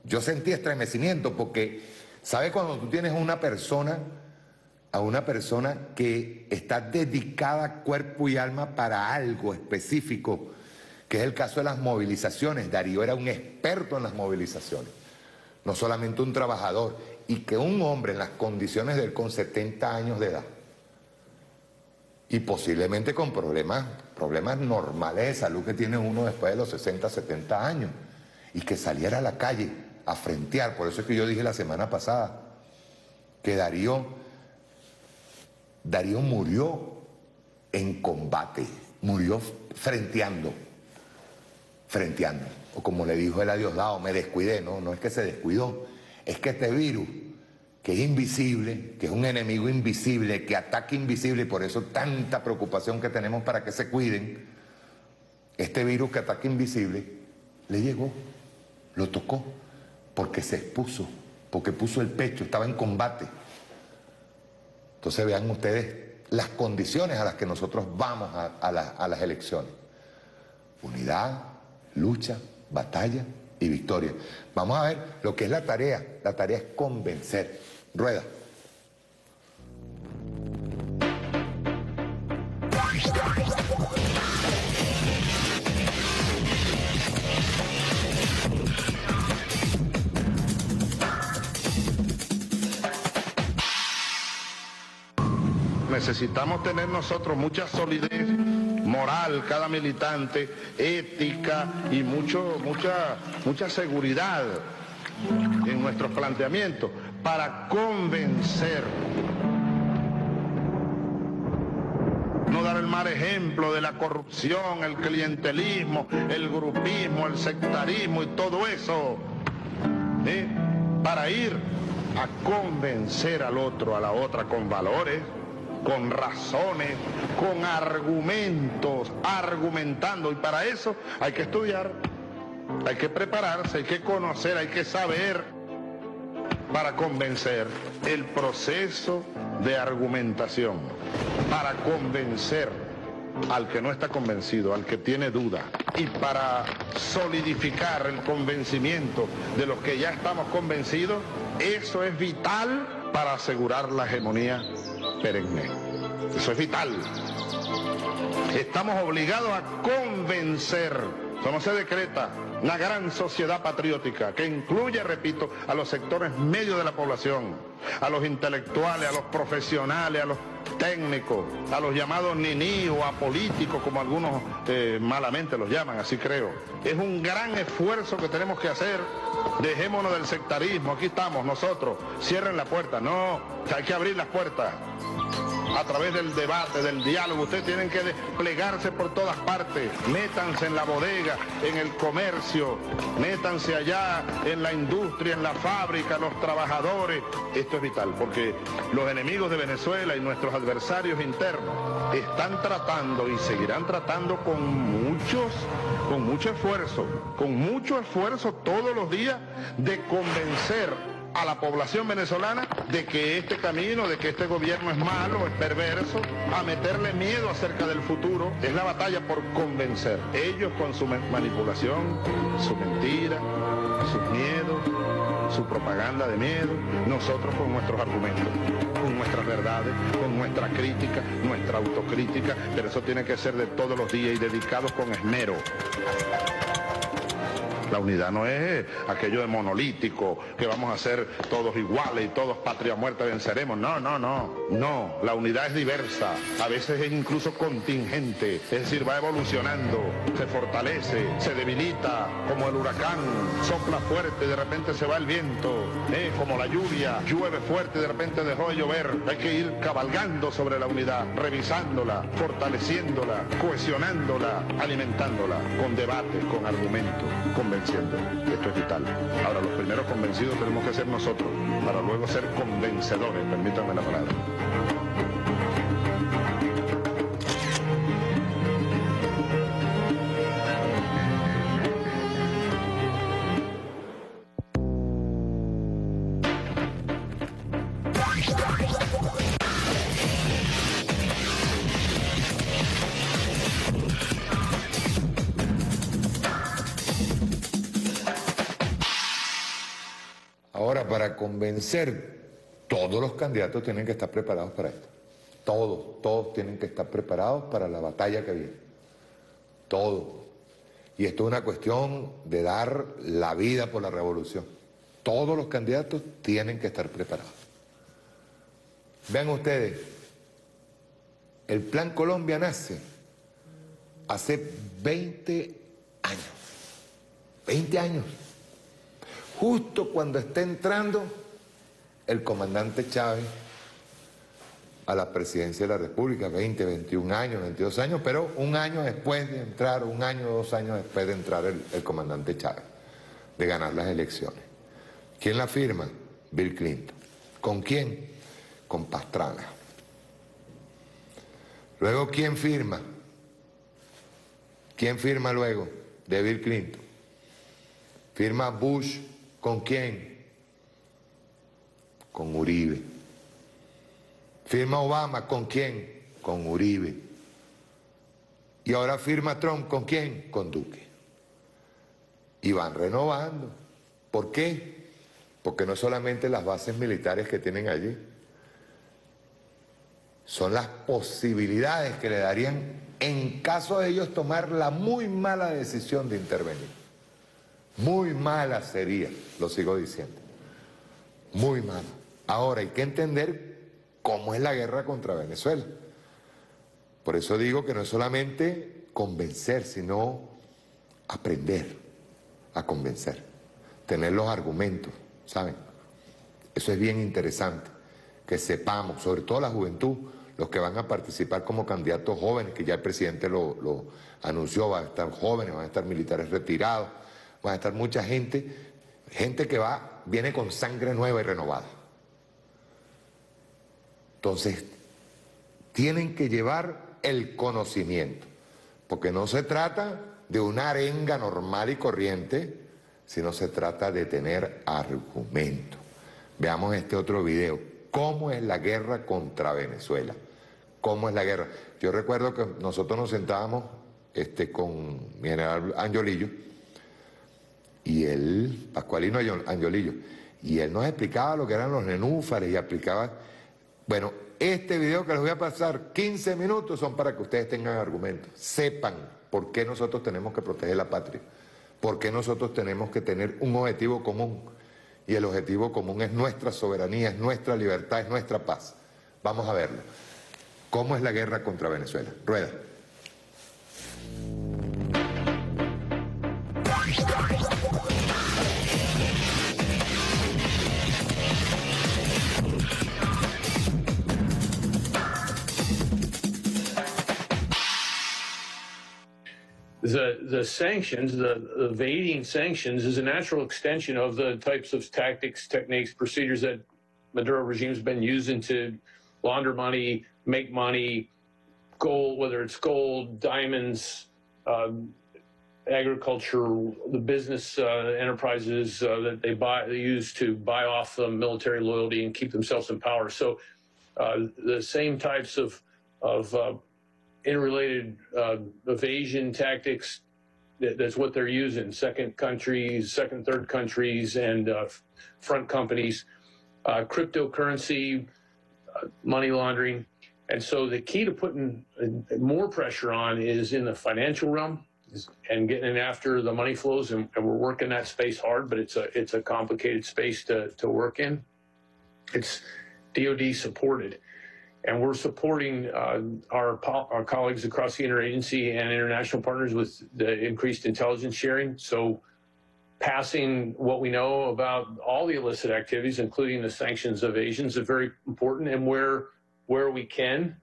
yo sentí estremecimiento porque, ¿sabe cuando tú tienes a una persona que está dedicada cuerpo y alma para algo específico, que es el caso de las movilizaciones? Darío era un experto en las movilizaciones, no solamente un trabajador, y que un hombre en las condiciones de él con 70 años de edad, y posiblemente con problemas normales de salud que tiene uno después de los 60, 70 años, y que saliera a la calle a frentear. Por eso es que yo dije la semana pasada que Darío murió en combate, murió frenteando, o como le dijo él a Diosdado, me descuidé. No es que se descuidó, es que este virus, que es invisible, que es un enemigo invisible, que ataca invisible, y por eso tanta preocupación que tenemos para que se cuiden, este virus que ataca invisible, le llegó, lo tocó, porque se expuso, porque puso el pecho, estaba en combate. Entonces vean ustedes las condiciones a las que nosotros vamos a las elecciones. Unidad, lucha, batalla y victoria. Vamos a ver lo que es la tarea. La tarea es convencer. Rueda. Necesitamos tener nosotros mucha solidez moral, cada militante, ética y mucha seguridad en nuestros planteamientos para convencer. No dar el mal ejemplo de la corrupción, el clientelismo, el grupismo, el sectarismo y todo eso, para ir a convencer al otro, a la otra, con valores, con razones, con argumentos, argumentando. Y para eso hay que estudiar, hay que prepararse, hay que conocer, hay que saber para convencer. El proceso de argumentación para convencer al que no está convencido, al que tiene duda, y para solidificar el convencimiento de los que ya estamos convencidos, eso es vital para asegurar la hegemonía perenne. Eso es vital. Estamos obligados a convencer, como se decreta, una gran sociedad patriótica que incluye, repito, a los sectores medios de la población, a los intelectuales, a los profesionales, a los técnicos, a los llamados niní o apolíticos, como algunos malamente los llaman, así creo. Es un gran esfuerzo que tenemos que hacer. Dejémonos del sectarismo, aquí estamos nosotros, cierren la puerta. No, hay que abrir las puertas. A través del debate, del diálogo, ustedes tienen que desplegarse por todas partes. Métanse en la bodega, en el comercio, métanse allá en la industria, en la fábrica, los trabajadores. Esto es vital, porque los enemigos de Venezuela y nuestros adversarios internos están tratando y seguirán tratando con mucho esfuerzo todos los días de convencer a la población venezolana de que este camino, de que este gobierno es malo, es perverso, a meterle miedo acerca del futuro. Es la batalla por convencer. Ellos con su manipulación, su mentira, sus miedos, su propaganda de miedo, nosotros con nuestros argumentos, con nuestras verdades, con nuestra crítica, nuestra autocrítica, pero eso tiene que ser de todos los días y dedicados con esmero. La unidad no es aquello de monolítico, que vamos a ser todos iguales y todos patria muerta venceremos. No. La unidad es diversa, a veces es incluso contingente, es decir, va evolucionando, se fortalece, se debilita, como el huracán, sopla fuerte y de repente se va el viento, como la lluvia, llueve fuerte y de repente dejó de llover. Hay que ir cabalgando sobre la unidad, revisándola, fortaleciéndola, cohesionándola, alimentándola, con debates, con argumentos, convenciendo. Esto es vital. Ahora, los primeros convencidos tenemos que ser nosotros, para luego ser convencedores, permítanme la palabra. Ahora, para convencer, todos los candidatos tienen que estar preparados para esto. Todos tienen que estar preparados para la batalla que viene. Todos. Y esto es una cuestión de dar la vida por la revolución. Todos los candidatos tienen que estar preparados. Vean ustedes, el Plan Colombia nace hace 20 años. 20 años. Justo cuando está entrando el comandante Chávez a la presidencia de la República, 20, 21 años, 22 años, pero un año después de entrar, 1 año, 2 años después de entrar el comandante Chávez, de ganar las elecciones. ¿Quién la firma? Bill Clinton. ¿Con quién? Con Pastrana. Luego, ¿quién firma? ¿Quién firma luego de Bill Clinton? Firma Bush. ¿Con quién? Con Uribe. Firma Obama. ¿Con quién? Con Uribe. Y ahora firma Trump. ¿Con quién? Con Duque. Y van renovando. ¿Por qué? Porque no solamente las bases militares que tienen allí, son las posibilidades que le darían en caso de ellos tomar la muy mala decisión de intervenir. Muy mala sería, lo sigo diciendo. Muy mala. Ahora hay que entender cómo es la guerra contra Venezuela. Por eso digo que no es solamente convencer, sino aprender a convencer. Tener los argumentos, ¿saben? Eso es bien interesante, que sepamos, sobre todo la juventud, los que van a participar como candidatos jóvenes, que ya el presidente lo anunció, van a estar jóvenes, van a estar militares retirados, van a estar mucha gente que viene con sangre nueva y renovada. Entonces, tienen que llevar el conocimiento, porque no se trata de una arenga normal y corriente, sino se trata de tener argumentos. Veamos este otro video. ¿Cómo es la guerra contra Venezuela? ¿Cómo es la guerra? Yo recuerdo que nosotros nos sentábamos con mi general Angiolillo, y él, Pascualino Angiolillo, y él nos explicaba lo que eran los nenúfares y aplicaba, bueno, este video que les voy a pasar, 15 minutos, son para que ustedes tengan argumentos, sepan por qué nosotros tenemos que proteger la patria, por qué nosotros tenemos que tener un objetivo común, y el objetivo común es nuestra soberanía, es nuestra libertad, es nuestra paz. Vamos a verlo. ¿Cómo es la guerra contra Venezuela? Rueda. The sanctions, the evading sanctions, is a natural extension of the types of tactics, techniques, procedures that Maduro regime's been using to launder money, make money, gold, whether it's gold, diamonds, agriculture, the business enterprises that they use to buy off military loyalty and keep themselves in power. So the same types of interrelated evasion tactics, that's what they're using. Second countries, second, third countries, and front companies, cryptocurrency, money laundering. And so the key to putting more pressure on is in the financial realm and getting after the money flows. And we're working that space hard, but it's a complicated space to work in. It's DoD supported. And we're supporting our colleagues across the interagency and international partners with the increased intelligence sharing. So passing what we know about all the illicit activities, including the sanctions evasions, is very important. And where we can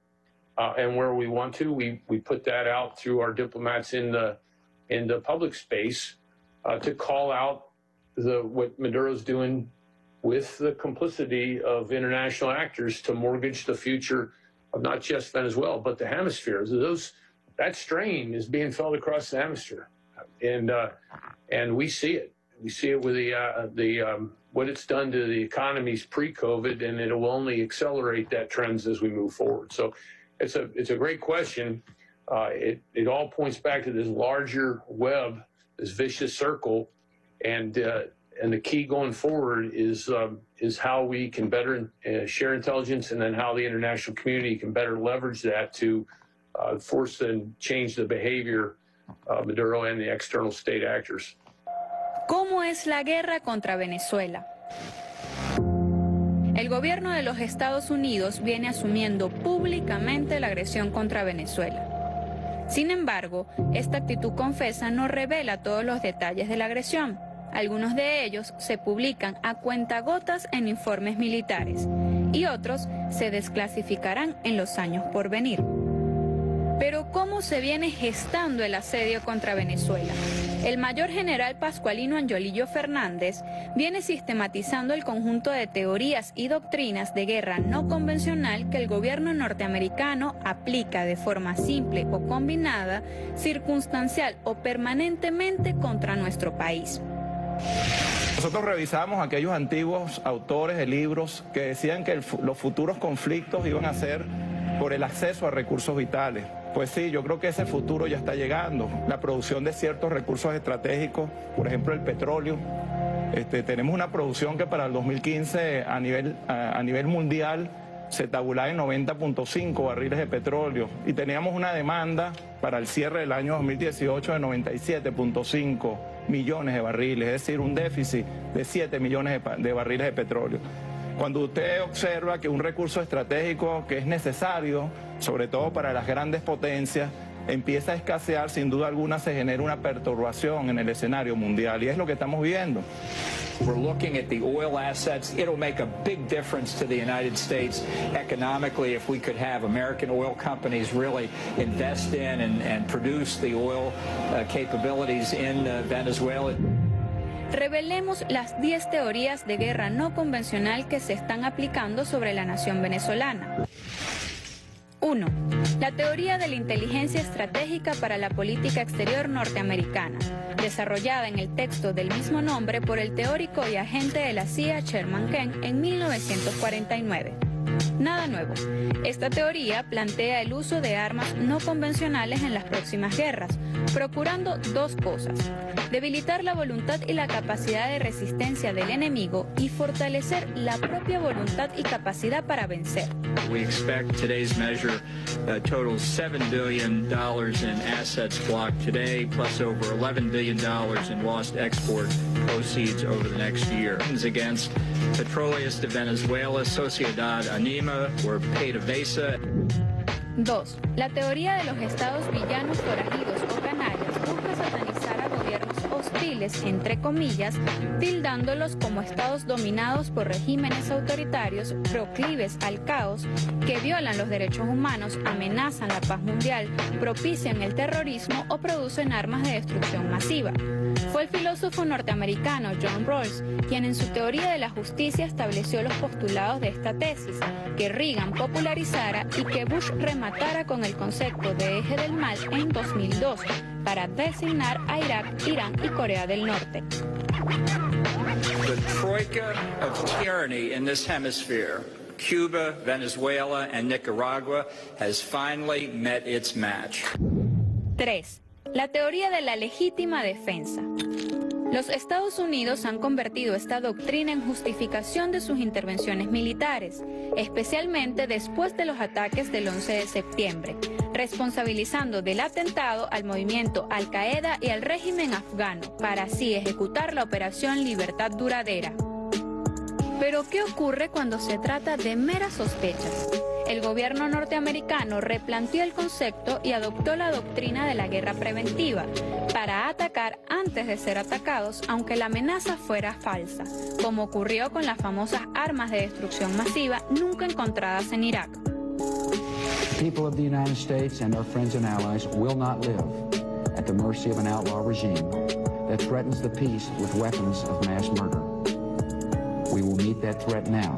and where we want to, we put that out through our diplomats in the public space to call out what Maduro's doing with the complicity of international actors to mortgage the future of not just Venezuela, but the hemisphere. That strain is being felt across the hemisphere, and we see it. We see it with what it's done to the economies pre-COVID, and it will only accelerate that trends as we move forward. So it's a great question. It all points back to this larger web, this vicious circle, and the key going forward is how we can better share intelligence, and then how the international community can better leverage that to force and change the behavior of Maduro and the external state actors. ¿Cómo es la guerra contra Venezuela? El gobierno de los Estados Unidos viene asumiendo públicamente la agresión contra Venezuela. Sin embargo, esta actitud confesa no revela todos los detalles de la agresión. Algunos de ellos se publican a cuentagotas en informes militares y otros se desclasificarán en los años por venir. Pero ¿cómo se viene gestando el asedio contra Venezuela? El mayor general Pascualino Angiolillo Fernández viene sistematizando el conjunto de teorías y doctrinas de guerra no convencional que el gobierno norteamericano aplica de forma simple o combinada, circunstancial o permanentemente contra nuestro país. Nosotros revisamos aquellos antiguos autores de libros que decían que los futuros conflictos iban a ser por el acceso a recursos vitales. Pues sí, yo creo que ese futuro ya está llegando. La producción de ciertos recursos estratégicos, por ejemplo el petróleo. Tenemos una producción que para el 2015 a nivel mundial se tabulaba en 90.5 barriles de petróleo y teníamos una demanda para el cierre del año 2018 de 97.5 millones de barriles, es decir, un déficit de 7 millones de barriles de petróleo. Cuando usted observa que un recurso estratégico que es necesario, sobre todo para las grandes potencias, empieza a escasear, sin duda alguna se genera una perturbación en el escenario mundial, y es lo que estamos viendo. We're looking at the oil assets. It'll make a big difference to the United States economically if we could have American oil companies really invest in and produce the oil capabilities in Venezuela. Revelemos las 10 teorías de guerra no convencional que se están aplicando sobre la nación venezolana. 1. La teoría de la inteligencia estratégica para la política exterior norteamericana, desarrollada en el texto del mismo nombre por el teórico y agente de la CIA Sherman Kent en 1949. Nada nuevo. Esta teoría plantea el uso de armas no convencionales en las próximas guerras, procurando dos cosas: debilitar la voluntad y la capacidad de resistencia del enemigo y fortalecer la propia voluntad y capacidad para vencer. We expect today's measure totals $7 billion in assets blocked today, plus over $11 billion in lost export proceeds over the next year. Against Petróleos de Venezuela, Sociedad Anima, or PDVSA. 2. La teoría de los estados villanos, forajidos o canallas busca satanizar a gobiernos hostiles, entre comillas, tildándolos como estados dominados por regímenes autoritarios proclives al caos, que violan los derechos humanos, amenazan la paz mundial, propician el terrorismo o producen armas de destrucción masiva. Fue el filósofo norteamericano John Rawls quien en su teoría de la justicia estableció los postulados de esta tesis, que Reagan popularizara y que Bush rematara con el concepto de eje del mal en 2002 para designar a Irak, Irán y Corea del Norte. The troika of tyranny in this hemisphere, Cuba, Venezuela, and Nicaragua, has finally met its match. 3. La teoría de la legítima defensa. Los Estados Unidos han convertido esta doctrina en justificación de sus intervenciones militares, especialmente después de los ataques del 11 de septiembre, responsabilizando del atentado al movimiento Al-Qaeda y al régimen afgano, para así ejecutar la Operación Libertad Duradera. Pero, ¿qué ocurre cuando se trata de meras sospechas? El gobierno norteamericano replanteó el concepto y adoptó la doctrina de la guerra preventiva para atacar antes de ser atacados, aunque la amenaza fuera falsa, como ocurrió con las famosas armas de destrucción masiva nunca encontradas en Irak. People of the United States and our friends and allies will not live at the mercy of an outlaw regime that threatens the peace with weapons of mass murder. We will meet that threat now,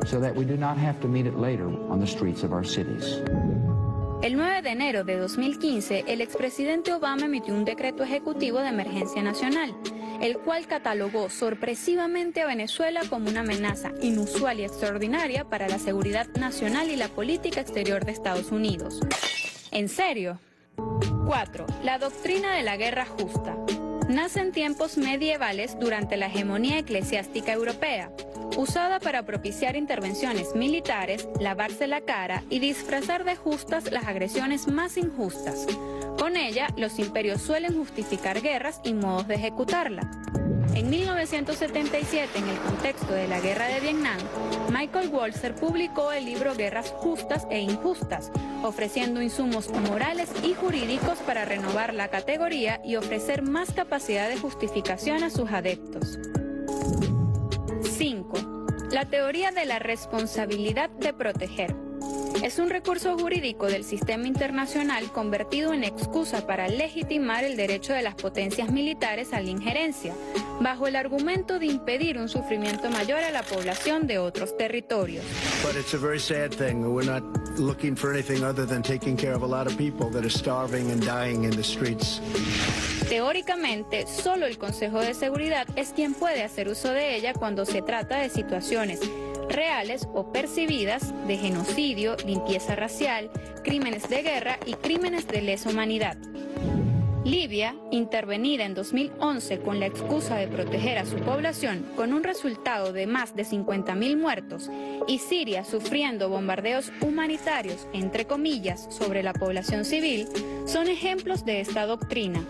so that we do not have to meet it later on the streets of our cities. El 9 de enero de 2015, el expresidente Obama emitió un decreto ejecutivo de emergencia nacional, el cual catalogó sorpresivamente a Venezuela como una amenaza inusual y extraordinaria para la seguridad nacional y la política exterior de Estados Unidos. ¿En serio? 4. La doctrina de la guerra justa. Nace en tiempos medievales durante la hegemonía eclesiástica europea, usada para propiciar intervenciones militares, lavarse la cara y disfrazar de justas las agresiones más injustas. Con ella, los imperios suelen justificar guerras y modos de ejecutarla. En 1977, en el contexto de la Guerra de Vietnam, Michael Walzer publicó el libro Guerras Justas e Injustas, ofreciendo insumos morales y jurídicos para renovar la categoría y ofrecer más capacidad de justificación a sus adeptos. 5. La teoría de la responsabilidad de proteger. Es un recurso jurídico del sistema internacional convertido en excusa para legitimar el derecho de las potencias militares a la injerencia, bajo el argumento de impedir un sufrimiento mayor a la población de otros territorios. But it's a very sad thing. We're not looking for anything other than taking care of a lot of people that are starving and dying in the streets. Teóricamente, solo el Consejo de Seguridad es quien puede hacer uso de ella cuando se trata de situaciones reales o percibidas de genocidio, limpieza racial, crímenes de guerra y crímenes de lesa humanidad. Libia, intervenida en 2011 con la excusa de proteger a su población con un resultado de más de 50.000 muertos, y Siria sufriendo bombardeos humanitarios, entre comillas, sobre la población civil, son ejemplos de esta doctrina.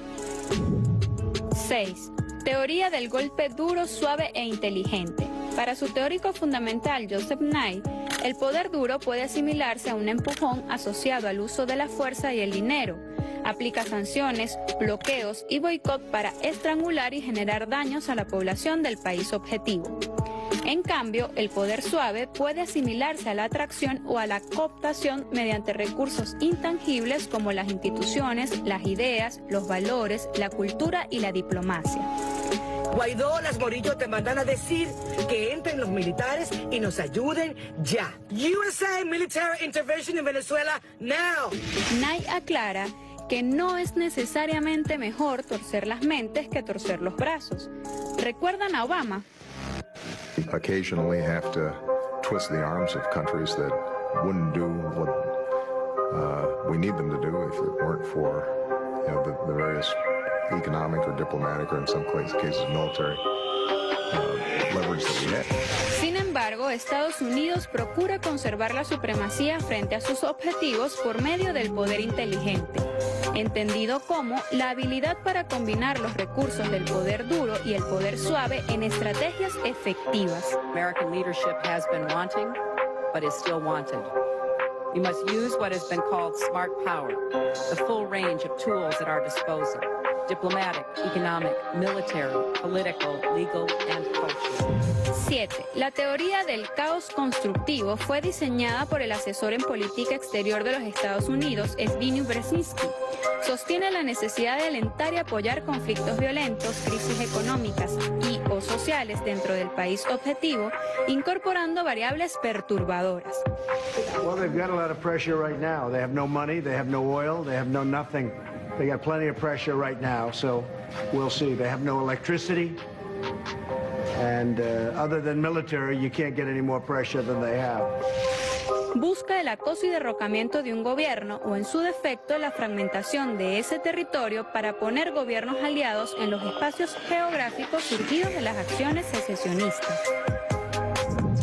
6. Teoría del golpe duro, suave e inteligente. Para su teórico fundamental Joseph Nye, el poder duro puede asimilarse a un empujón asociado al uso de la fuerza y el dinero. Aplica sanciones, bloqueos y boicot para estrangular y generar daños a la población del país objetivo. En cambio, el poder suave puede asimilarse a la atracción o a la cooptación mediante recursos intangibles como las instituciones, las ideas, los valores, la cultura y la diplomacia. Guaidó, las Morillo te mandan a decir que entren los militares y nos ayuden ya. USA military intervention in Venezuela now. Nye aclara que no es necesariamente mejor torcer las mentes que torcer los brazos. ¿Recuerdan a Obama? Occasionally have to twist the arms of countries that wouldn't do what we need them to do if it weren't for the various economic or diplomatic or in some cases military leverage that we have. Sin embargo, Estados Unidos procura conservar la supremacía frente a sus objetivos por medio del poder inteligente, entendido como la habilidad para combinar los recursos del poder duro y el poder suave en estrategias efectivas. American leadership has been wanting, but is still wanted. We must use what has been called smart power, the full range of tools at our disposal: diplomatic, economic, military, political, legal, and cultural. 7. La teoría del caos constructivo fue diseñada por el asesor en política exterior de los Estados Unidos, Zbigniew Brzezinski. Sostiene la necesidad de alentar y apoyar conflictos violentos, crisis económicas y o sociales dentro del país objetivo, incorporando variables perturbadoras. Well, they've got a lot of pressure right now. They have no money, they have no oil, they have no nothing. They got plenty of pressure right now, so we'll see. They have no electricity, and other than military, you can't get any more pressure than they have. Busca el acoso y derrocamiento de un gobierno o, en su defecto, la fragmentación de ese territorio para poner gobiernos aliados en los espacios geográficos surgidos de las acciones secesionistas.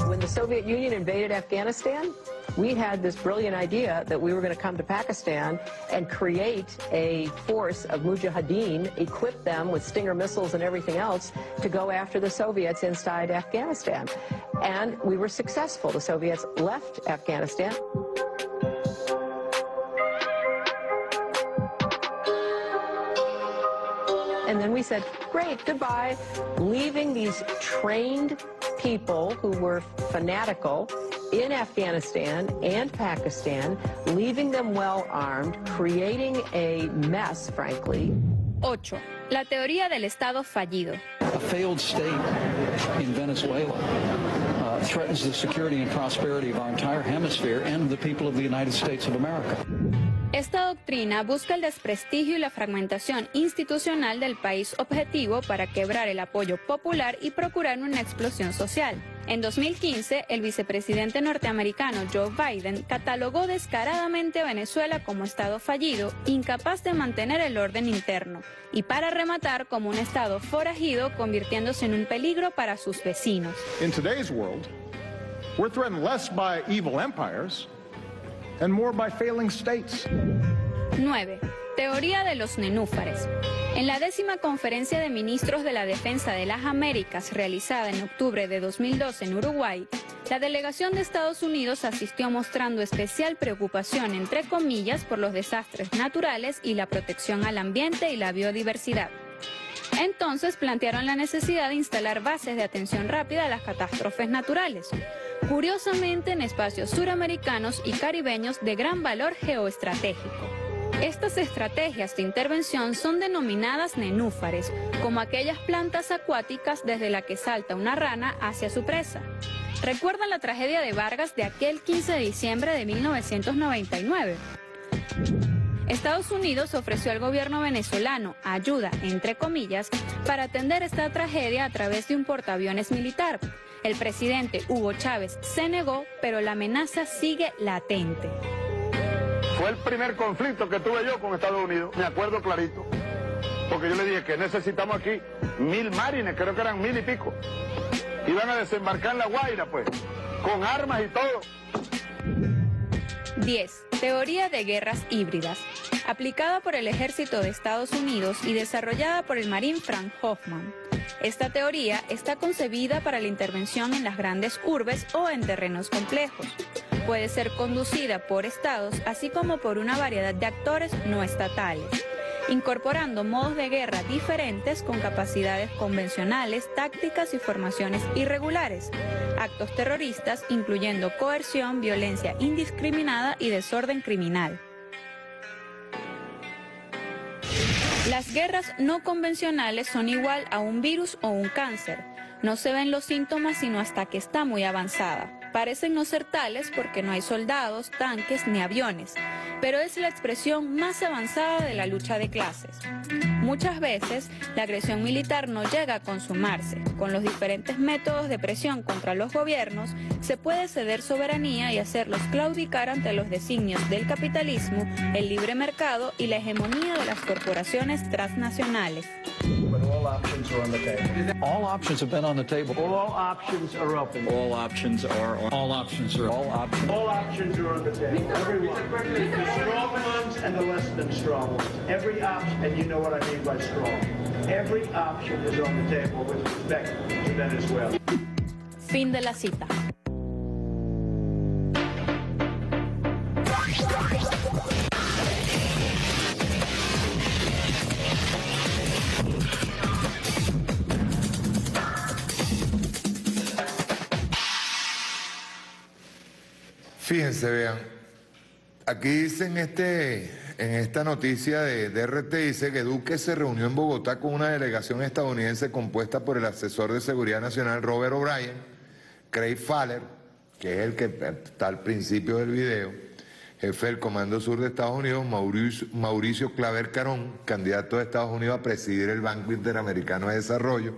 When the Soviet Union invaded Afghanistan, we had this brilliant idea that we were going to come to Pakistan and create a force of mujahideen, equip them with Stinger missiles and everything else to go after the Soviets inside Afghanistan. And we were successful. The Soviets left Afghanistan. And then we said, great, goodbye, leaving these trained people who were fanatical in Afghanistan and Pakistan, leaving them well armed, creating a mess, frankly. 8. La teoría del Estado fallido. A failed state in Venezuela threatens the security and prosperity of our entire hemisphere and the people of the United States of America. Esta doctrina busca el desprestigio y la fragmentación institucional del país objetivo para quebrar el apoyo popular y procurar una explosión social. En 2015, el vicepresidente norteamericano Joe Biden catalogó descaradamente a Venezuela como Estado fallido, incapaz de mantener el orden interno, y para rematar como un Estado forajido, convirtiéndose en un peligro para sus vecinos. In today's world, we're threatened less by evil empires and more by failing states. 9. Teoría de los nenúfares. En la 10ª Conferencia de Ministros de la Defensa de las Américas, realizada en octubre de 2012 en Uruguay, la delegación de Estados Unidos asistió mostrando especial preocupación, entre comillas, por los desastres naturales y la protección al ambiente y la biodiversidad. Entonces plantearon la necesidad de instalar bases de atención rápida a las catástrofes naturales, curiosamente en espacios suramericanos y caribeños de gran valor geoestratégico. Estas estrategias de intervención son denominadas nenúfares, como aquellas plantas acuáticas desde la que salta una rana hacia su presa. ¿Recuerdan la tragedia de Vargas de aquel 15 de diciembre de 1999? Estados Unidos ofreció al gobierno venezolano ayuda, entre comillas, para atender esta tragedia a través de un portaaviones militar. El presidente Hugo Chávez se negó, pero la amenaza sigue latente. Fue el primer conflicto que tuve yo con Estados Unidos, me acuerdo clarito, porque yo le dije que necesitamos aquí 1000 marines, creo que eran 1000 y pico. Iban a desembarcar en La Guaira, pues, con armas y todo. 10. Teoría de guerras híbridas. Aplicada por el ejército de Estados Unidos y desarrollada por el marín Frank Hoffman. Esta teoría está concebida para la intervención en las grandes urbes o en terrenos complejos. Puede ser conducida por estados, así como por una variedad de actores no estatales, incorporando modos de guerra diferentes con capacidades convencionales, tácticas y formaciones irregulares, actos terroristas, incluyendo coerción, violencia indiscriminada y desorden criminal. Las guerras no convencionales son igual a un virus o un cáncer. No se ven los síntomas sino hasta que está muy avanzada. Parecen no ser tales porque no hay soldados, tanques ni aviones, pero es la expresión más avanzada de la lucha de clases. Muchas veces, la agresión militar no llega a consumarse. Con los diferentes métodos de presión contra los gobiernos, se puede ceder soberanía y hacerlos claudicar ante los designios del capitalismo, el libre mercado y la hegemonía de las corporaciones transnacionales. All options are on the table. All options have been on the table. All options are open. All options are on. All options are. All options. All options are on the table. Everyone. The strong ones and the less than strong ones. Every option, and you know what I mean by strong. Every option is on the table with respect to Venezuela. Fin de la cita. Fíjense, vean, aquí dice en esta noticia de RT, dice que Duque se reunió en Bogotá con una delegación estadounidense compuesta por el asesor de Seguridad Nacional Robert O'Brien, Craig Fowler, que es el que está al principio del video, jefe del Comando Sur de Estados Unidos, Mauricio Claver Carón, candidato de Estados Unidos a presidir el Banco Interamericano de Desarrollo,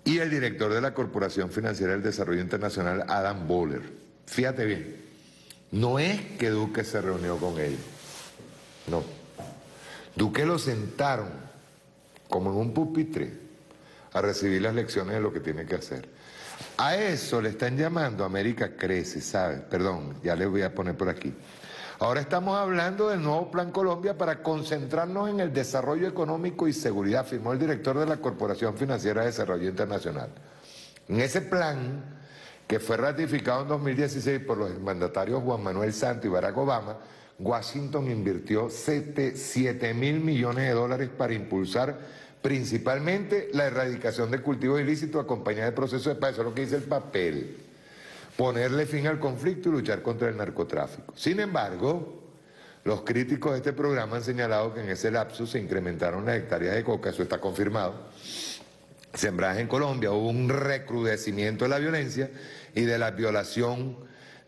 y el director de la Corporación Financiera del Desarrollo Internacional, Adam Boehler. Fíjate bien, no es que Duque se reunió con ellos, no. Duque lo sentaron como en un pupitre a recibir las lecciones de lo que tiene que hacer. A eso le están llamando América Crece, ¿sabes? Perdón, ya les voy a poner por aquí. Ahora estamos hablando del nuevo Plan Colombia para concentrarnos en el desarrollo económico y seguridad, firmó el director de la Corporación Financiera de Desarrollo Internacional. En ese plan, que fue ratificado en 2016 por los mandatarios Juan Manuel Santos y Barack Obama, Washington invirtió 7.000 millones de dólares para impulsar principalmente la erradicación de cultivos ilícitos acompañada de procesos de paz. Eso es lo que dice el papel. Ponerle fin al conflicto y luchar contra el narcotráfico. Sin embargo, los críticos de este programa han señalado que en ese lapso se incrementaron las hectáreas de coca, eso está confirmado, sembradas en Colombia, hubo un recrudecimiento de la violencia y de la violación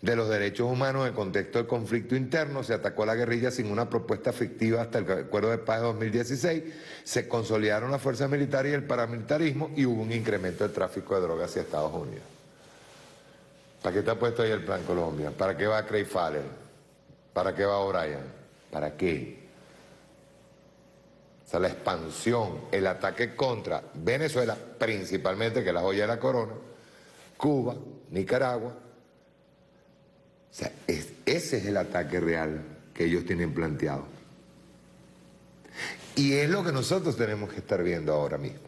de los derechos humanos en el contexto del conflicto interno, se atacó a la guerrilla sin una propuesta efectiva hasta el Acuerdo de Paz de 2016, se consolidaron las fuerzas militares y el paramilitarismo y hubo un incremento del tráfico de drogas hacia Estados Unidos. ¿Para qué está puesto ahí el Plan Colombia? ¿Para qué va Craig Fowler? ¿Para qué va O'Brien? ¿Para qué? O sea, la expansión, el ataque contra Venezuela, principalmente, que es la joya de la corona, Cuba, Nicaragua. O sea, ese es el ataque real que ellos tienen planteado. Y es lo que nosotros tenemos que estar viendo ahora mismo.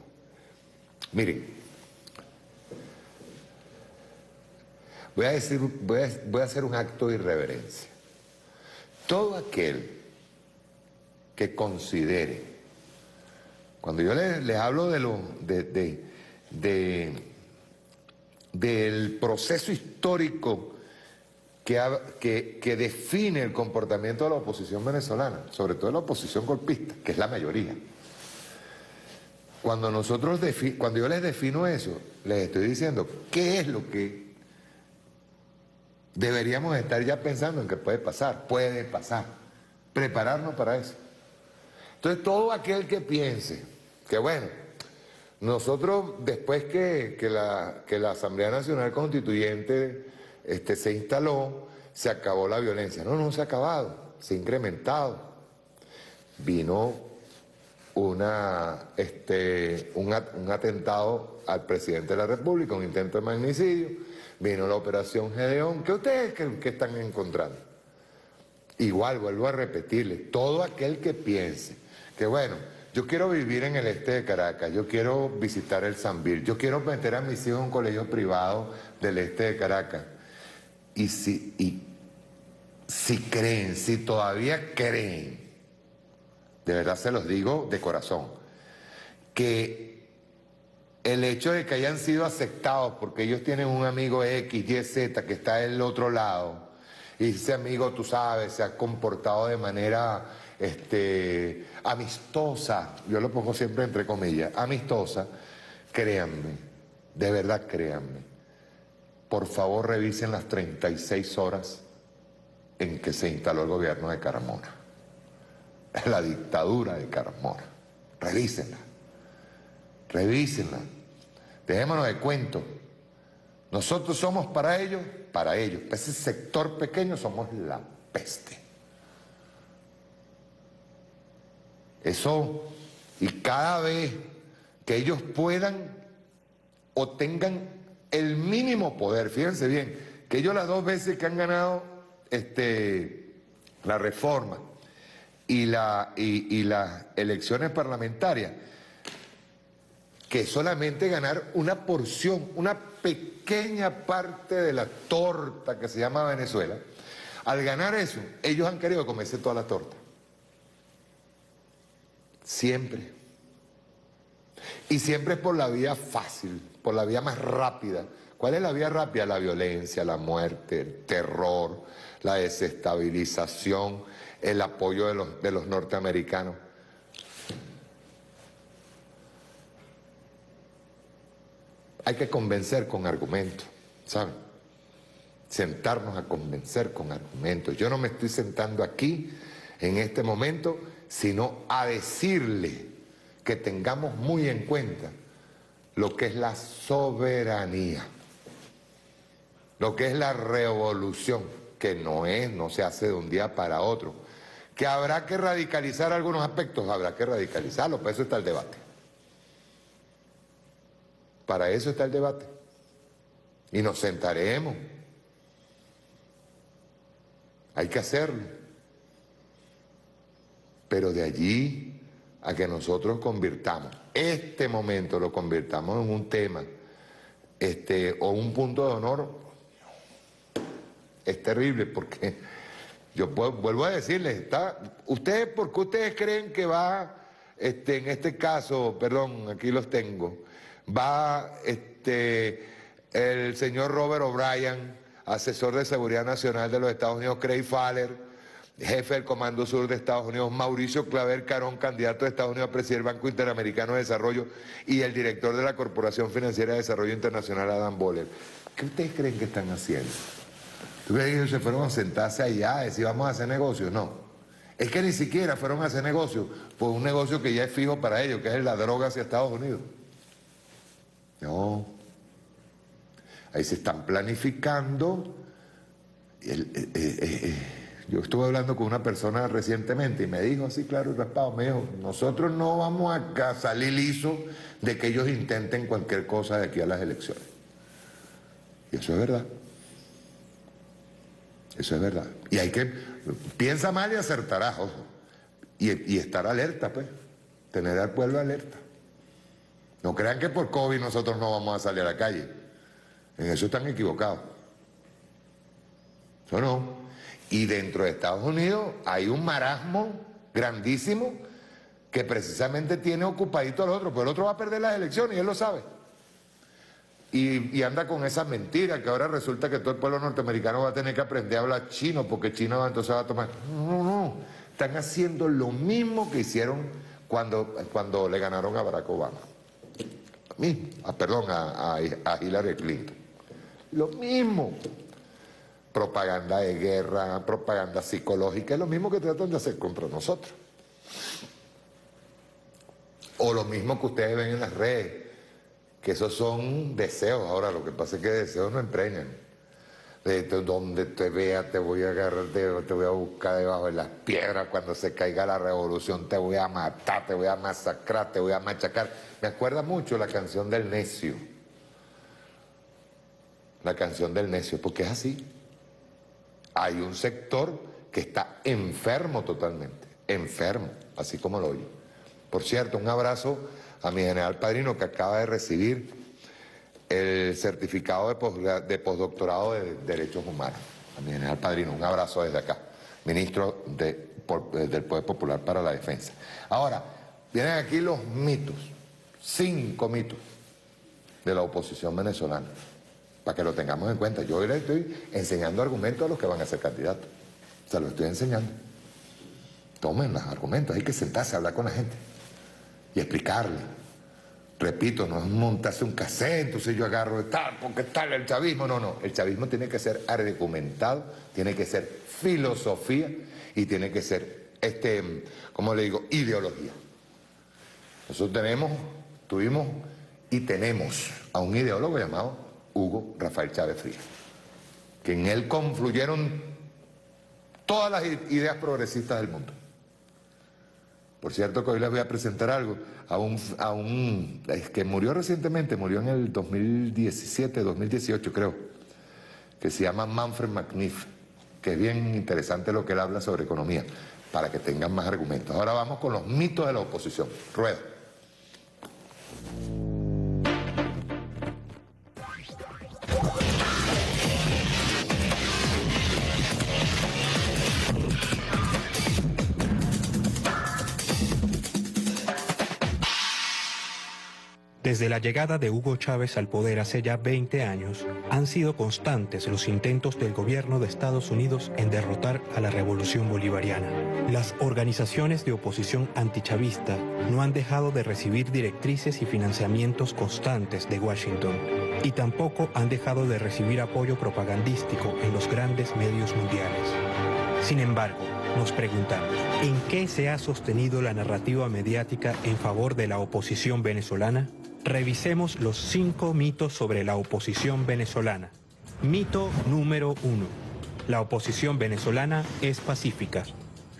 Miren, voy a hacer un acto de irreverencia. Todo aquel que considere, cuando yo les hablo del proceso histórico que define el comportamiento de la oposición venezolana, sobre todo la oposición golpista, que es la mayoría. Cuando yo les defino eso, les estoy diciendo qué es lo que deberíamos estar ya pensando en que puede pasar, prepararnos para eso. Entonces todo aquel que piense que bueno, nosotros después que la Asamblea Nacional Constituyente se instaló, se acabó la violencia. No se ha acabado, se ha incrementado. Vino un atentado al presidente de la República, un intento de magnicidio, vino la operación Gedeón. ¿Qué ustedes que están encontrando? Igual, vuelvo a repetirle, todo aquel que piense que bueno, yo quiero vivir en el este de Caracas, yo quiero visitar el Sambil, yo quiero meter a mis hijos en un colegio privado del este de Caracas. Y si creen, si todavía creen, de verdad se los digo de corazón, que el hecho de que hayan sido aceptados porque ellos tienen un amigo X, Y, Z que está del otro lado, y ese amigo, tú sabes, se ha comportado de manera amistosa, yo lo pongo siempre entre comillas, amistosa, créanme, de verdad créanme, por favor revisen las 36 horas en que se instaló el gobierno de Carmona, la dictadura de Carmona. Revísenla, revísenla, dejémonos de cuento. Nosotros somos para ellos, ese sector pequeño somos la peste. Eso, y cada vez que ellos puedan o tengan el mínimo poder, fíjense bien, que ellos las 2 veces que han ganado la reforma y las elecciones parlamentarias, que solamente ganar una porción, una pequeña parte de la torta que se llama Venezuela, al ganar eso, ellos han querido comerse toda la torta. Siempre. Y siempre es por la vía fácil, por la vía más rápida. ¿Cuál es la vía rápida? La violencia, la muerte, el terror, la desestabilización, el apoyo de los norteamericanos. Hay que convencer con argumentos, ¿saben? Sentarnos a convencer con argumentos. Yo no me estoy sentando aquí, en este momento, sino a decirle que tengamos muy en cuenta lo que es la soberanía, lo que es la revolución, que no se hace de un día para otro, que habrá que radicalizar algunos aspectos, habrá que radicalizarlos, para eso está el debate. Para eso está el debate. Y nos sentaremos. Hay que hacerlo. Pero de allí a que nosotros convirtamos, este momento lo convirtamos en un tema, o un punto de honor, es terrible, porque yo vuelvo a decirles, ustedes, ¿por qué ustedes creen que va, en este caso, perdón, aquí los tengo, va el señor Robert O'Brien, asesor de seguridad nacional de los Estados Unidos, Craig Fowler, jefe del Comando Sur de Estados Unidos, Mauricio Claver Carón, candidato de Estados Unidos a presidir el Banco Interamericano de Desarrollo, y el director de la Corporación Financiera de Desarrollo Internacional, Adam Boehler? ¿Qué ustedes creen que están haciendo? ¿Tú crees que ellos se fueron a sentarse allá a decir vamos a hacer negocios? No. Es que ni siquiera fueron a hacer negocios, pues un negocio que ya es fijo para ellos, que es la droga hacia Estados Unidos. No. Ahí se están planificando. Yo estuve hablando con una persona recientemente y me dijo así claro y raspado, me dijo, nosotros no vamos a salir lisos de que ellos intenten cualquier cosa de aquí a las elecciones. Y eso es verdad. Eso es verdad. Y hay que, piensa mal y acertarás, ojo. Y estar alerta, pues. Tener al pueblo alerta. No crean que por COVID nosotros no vamos a salir a la calle. En eso están equivocados. Eso no. Y dentro de Estados Unidos hay un marasmo grandísimo que precisamente tiene ocupadito al otro, pero el otro va a perder las elecciones y él lo sabe. Y anda con esas mentiras, que ahora resulta que todo el pueblo norteamericano va a tener que aprender a hablar chino, porque China entonces va a tomar... No, están haciendo lo mismo que hicieron cuando le ganaron a Barack Obama. A Hillary Clinton. Lo mismo. Propaganda de guerra, propaganda psicológica, es lo mismo que tratan de hacer contra nosotros. O lo mismo que ustedes ven en las redes, que esos son deseos. Ahora, lo que pasa es que deseos no empreñan. Donde te vea, te voy a agarrar, te voy a buscar debajo de las piedras, cuando se caiga la revolución te voy a matar, te voy a masacrar, te voy a machacar. Me acuerda mucho la canción del necio. La canción del necio, porque es así. Hay un sector que está enfermo totalmente, enfermo, así como lo oye. Por cierto, un abrazo a mi general padrino que acaba de recibir el certificado de postdoctorado de Derechos Humanos. A mi general padrino, un abrazo desde acá, ministro del Poder Popular para la Defensa. Ahora, vienen aquí los mitos, 5 mitos de la oposición venezolana, para que lo tengamos en cuenta. Yo hoy les estoy enseñando argumentos a los que van a ser candidatos. Se los estoy enseñando. Tomen los argumentos, hay que sentarse a hablar con la gente y explicarle. Repito, no es montarse un cassette, entonces yo agarro de tal, porque tal el chavismo. No, el chavismo tiene que ser argumentado, tiene que ser filosofía y tiene que ser, ¿cómo le digo?, ideología. Nosotros tuvimos y tenemos a un ideólogo llamado Hugo Rafael Chávez Frías, que en él confluyeron todas las ideas progresistas del mundo. Por cierto que hoy les voy a presentar algo es que murió recientemente, murió en el 2017, 2018 creo, que se llama Manfred McNiff, que es bien interesante lo que él habla sobre economía, para que tengan más argumentos. Ahora vamos con los mitos de la oposición. Rueda. Desde la llegada de Hugo Chávez al poder hace ya 20 años, han sido constantes los intentos del gobierno de Estados Unidos en derrotar a la revolución bolivariana. Las organizaciones de oposición antichavista no han dejado de recibir directrices y financiamientos constantes de Washington, y tampoco han dejado de recibir apoyo propagandístico en los grandes medios mundiales. Sin embargo, nos preguntamos, ¿en qué se ha sostenido la narrativa mediática en favor de la oposición venezolana? Revisemos los 5 mitos sobre la oposición venezolana. Mito número 1. La oposición venezolana es pacífica.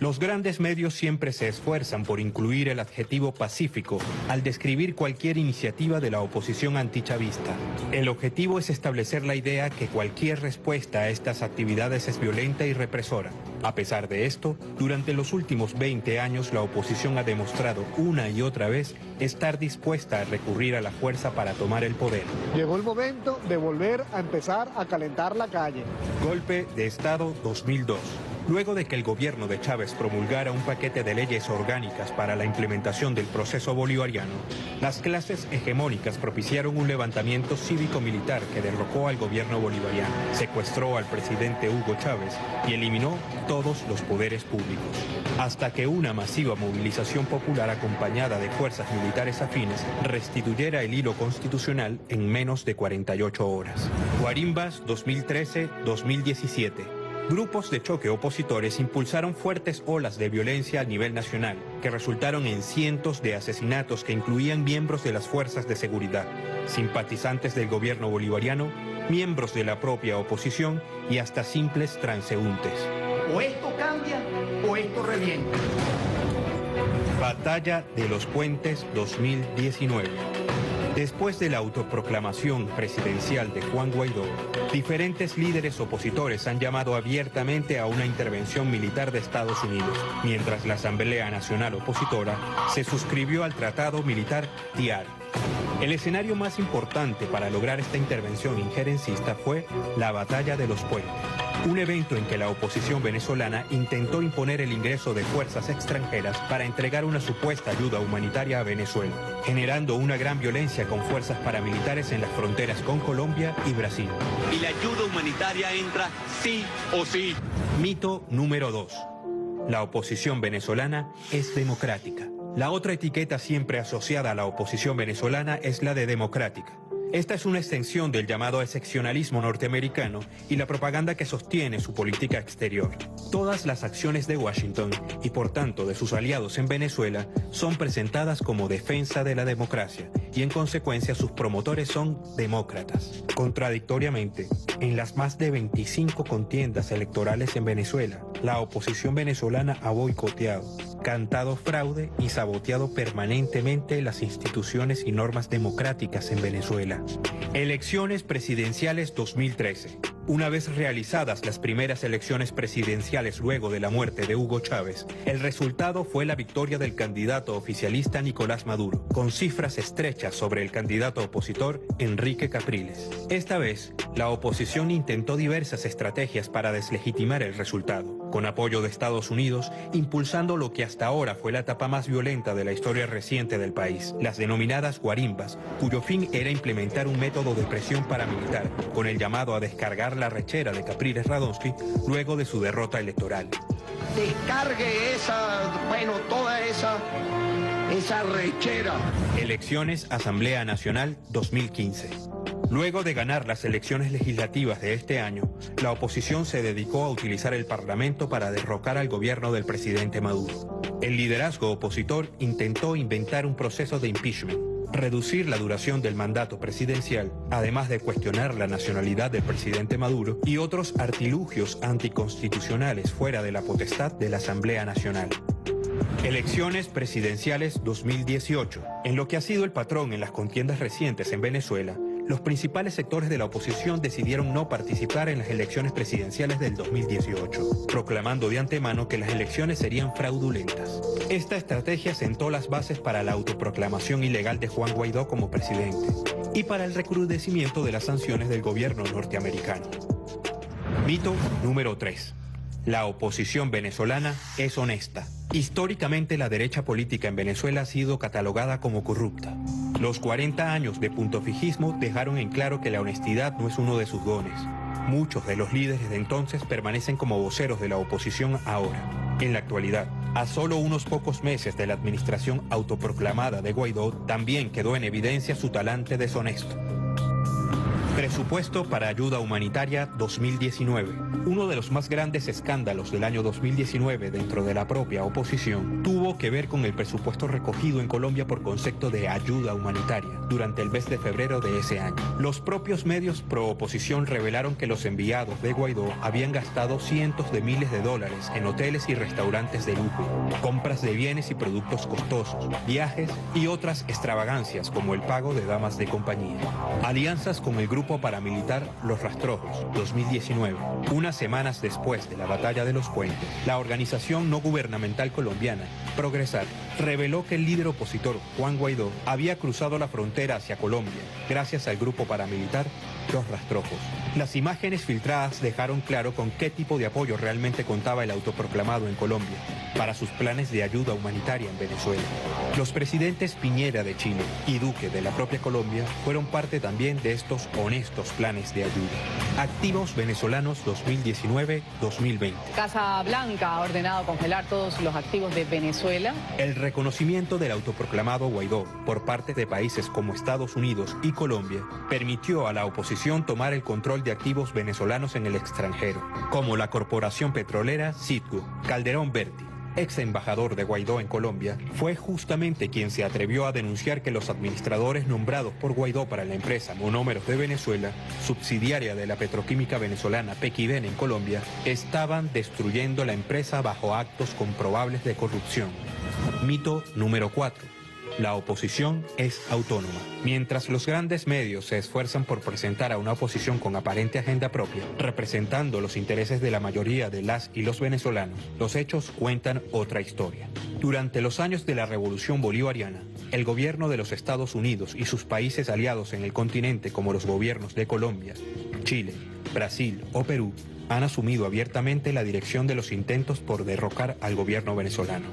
Los grandes medios siempre se esfuerzan por incluir el adjetivo pacífico al describir cualquier iniciativa de la oposición antichavista. El objetivo es establecer la idea que cualquier respuesta a estas actividades es violenta y represora. A pesar de esto, durante los últimos 20 años la oposición ha demostrado una y otra vez estar dispuesta a recurrir a la fuerza para tomar el poder. Llegó el momento de volver a empezar a calentar la calle. Golpe de Estado 2002. Luego de que el gobierno de Chávez promulgara un paquete de leyes orgánicas para la implementación del proceso bolivariano, las clases hegemónicas propiciaron un levantamiento cívico-militar que derrocó al gobierno bolivariano, secuestró al presidente Hugo Chávez y eliminó todos los poderes públicos, hasta que una masiva movilización popular acompañada de fuerzas militares afines restituyera el hilo constitucional en menos de 48 horas. Guarimbas 2013-2017. Grupos de choque opositores impulsaron fuertes olas de violencia a nivel nacional, que resultaron en cientos de asesinatos que incluían miembros de las fuerzas de seguridad, simpatizantes del gobierno bolivariano, miembros de la propia oposición y hasta simples transeúntes. O esto cambia o esto revienta. Batalla de los Puentes 2019. Después de la autoproclamación presidencial de Juan Guaidó, diferentes líderes opositores han llamado abiertamente a una intervención militar de Estados Unidos, mientras la Asamblea Nacional Opositora se suscribió al Tratado Militar TIAR. El escenario más importante para lograr esta intervención injerencista fue la Batalla de los Puentes, un evento en que la oposición venezolana intentó imponer el ingreso de fuerzas extranjeras para entregar una supuesta ayuda humanitaria a Venezuela, generando una gran violencia con fuerzas paramilitares en las fronteras con Colombia y Brasil. Y la ayuda humanitaria entra sí o sí. Mito número 2. La oposición venezolana es democrática. La otra etiqueta siempre asociada a la oposición venezolana es la de democrática. Esta es una extensión del llamado excepcionalismo norteamericano y la propaganda que sostiene su política exterior. Todas las acciones de Washington, y por tanto de sus aliados en Venezuela, son presentadas como defensa de la democracia, y en consecuencia sus promotores son demócratas. Contradictoriamente, en las más de 25 contiendas electorales en Venezuela, la oposición venezolana ha boicoteado, cantado fraude y saboteado permanentemente las instituciones y normas democráticas en Venezuela. Elecciones presidenciales 2013. Una vez realizadas las primeras elecciones presidenciales luego de la muerte de Hugo Chávez, el resultado fue la victoria del candidato oficialista Nicolás Maduro, con cifras estrechas sobre el candidato opositor Enrique Capriles. Esta vez, la oposición intentó diversas estrategias para deslegitimar el resultado, con apoyo de Estados Unidos, impulsando lo que hasta ahora fue la etapa más violenta de la historia reciente del país, las denominadas guarimbas, cuyo fin era implementar un método de presión paramilitar, con el llamado a descargar la rechera de Capriles Radonsky luego de su derrota electoral. Descargue toda esa esa rechera. Elecciones Asamblea Nacional 2015. Luego de ganar las elecciones legislativas de este año, la oposición se dedicó a utilizar el Parlamento para derrocar al gobierno del presidente Maduro. El liderazgo opositor intentó inventar un proceso de impeachment, reducir la duración del mandato presidencial, además de cuestionar la nacionalidad del presidente Maduro y otros artilugios anticonstitucionales fuera de la potestad de la Asamblea Nacional. Elecciones presidenciales 2018. En lo que ha sido el patrón en las contiendas recientes en Venezuela, los principales sectores de la oposición decidieron no participar en las elecciones presidenciales del 2018, proclamando de antemano que las elecciones serían fraudulentas. Esta estrategia sentó las bases para la autoproclamación ilegal de Juan Guaidó como presidente y para el recrudecimiento de las sanciones del gobierno norteamericano. Mito número 3. La oposición venezolana es honesta. Históricamente la derecha política en Venezuela ha sido catalogada como corrupta. Los 40 años de puntofijismo dejaron en claro que la honestidad no es uno de sus dones. Muchos de los líderes de entonces permanecen como voceros de la oposición ahora. En la actualidad, a solo unos pocos meses de la administración autoproclamada de Guaidó, también quedó en evidencia su talante deshonesto. Presupuesto para ayuda humanitaria 2019. Uno de los más grandes escándalos del año 2019 dentro de la propia oposición tuvo que ver con el presupuesto recogido en Colombia por concepto de ayuda humanitaria durante el mes de febrero de ese año. Los propios medios pro oposición revelaron que los enviados de Guaidó habían gastado cientos de miles de dólares en hoteles y restaurantes de lujo, compras de bienes y productos costosos, viajes y otras extravagancias como el pago de damas de compañía. Alianzas con el grupo paramilitar Los Rastrojos 2019. Unas semanas después de la batalla de los puentes, la organización no gubernamental colombiana Progresar reveló que el líder opositor Juan Guaidó había cruzado la frontera hacia Colombia gracias al grupo paramilitar Los Rastrojos. Las imágenes filtradas dejaron claro con qué tipo de apoyo realmente contaba el autoproclamado en Colombia para sus planes de ayuda humanitaria en Venezuela. Los presidentes Piñera de Chile y Duque de la propia Colombia fueron parte también de estos honestos planes de ayuda. Activos venezolanos 2019-2020. Casa Blanca ha ordenado congelar todos los activos de Venezuela. El reconocimiento del autoproclamado Guaidó por parte de países como Estados Unidos y Colombia permitió a la oposición tomar el control de activos venezolanos en el extranjero, como la corporación petrolera Citgo. Calderón Berti, ex embajador de Guaidó en Colombia, fue justamente quien se atrevió a denunciar que los administradores nombrados por Guaidó para la empresa Monómeros de Venezuela, subsidiaria de la petroquímica venezolana Pequiden en Colombia, estaban destruyendo la empresa bajo actos comprobables de corrupción. Mito número 4. La oposición es autónoma. Mientras los grandes medios se esfuerzan por presentar a una oposición con aparente agenda propia, representando los intereses de la mayoría de las y los venezolanos, los hechos cuentan otra historia. Durante los años de la Revolución Bolivariana, el gobierno de los Estados Unidos y sus países aliados en el continente, como los gobiernos de Colombia, Chile, Brasil o Perú, han asumido abiertamente la dirección de los intentos por derrocar al gobierno venezolano.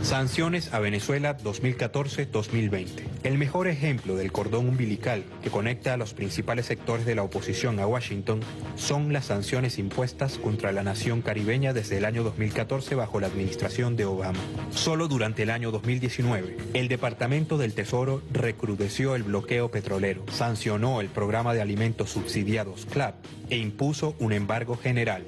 Sanciones a Venezuela 2014-2020. El mejor ejemplo del cordón umbilical que conecta a los principales sectores de la oposición a Washington son las sanciones impuestas contra la nación caribeña desde el año 2014 bajo la administración de Obama. Solo durante el año 2019, el Departamento del Tesoro recrudeció el bloqueo petrolero, sancionó el programa de alimentos subsidiados CLAP e impuso un embargo general.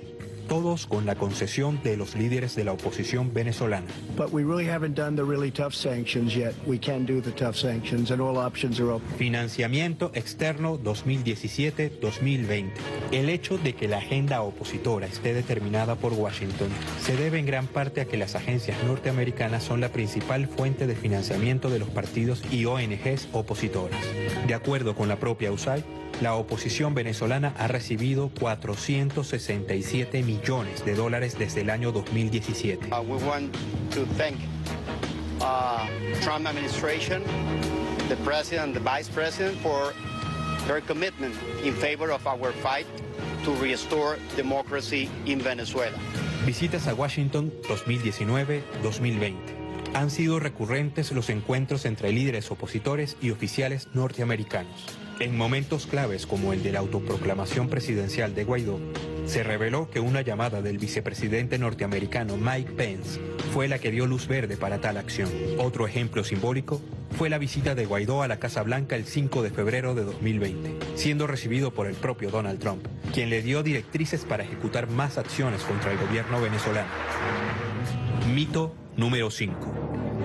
Todos con la concesión de los líderes de la oposición venezolana. But we really haven't done the really tough sanctions yet. We can do the tough sanctions and all options are open. Financiamiento externo 2017-2020. El hecho de que la agenda opositora esté determinada por Washington se debe en gran parte a que las agencias norteamericanas son la principal fuente de financiamiento de los partidos y ONGs opositoras. De acuerdo con la propia USAID, la oposición venezolana ha recibido 467 millones de dólares desde el año 2017. We want to thank Trump administration, the president, the vice president for their commitment in favor of our fight to restore democracy in Venezuela. Visitas a Washington 2019-2020. Han sido recurrentes los encuentros entre líderes opositores y oficiales norteamericanos. En momentos claves como el de la autoproclamación presidencial de Guaidó, Se reveló que una llamada del vicepresidente norteamericano Mike Pence fue la que dio luz verde para tal acción. Otro ejemplo simbólico fue la visita de Guaidó a la Casa Blanca el 5 de febrero de 2020, siendo recibido por el propio Donald Trump, quien le dio directrices para ejecutar más acciones contra el gobierno venezolano. Mito número 5.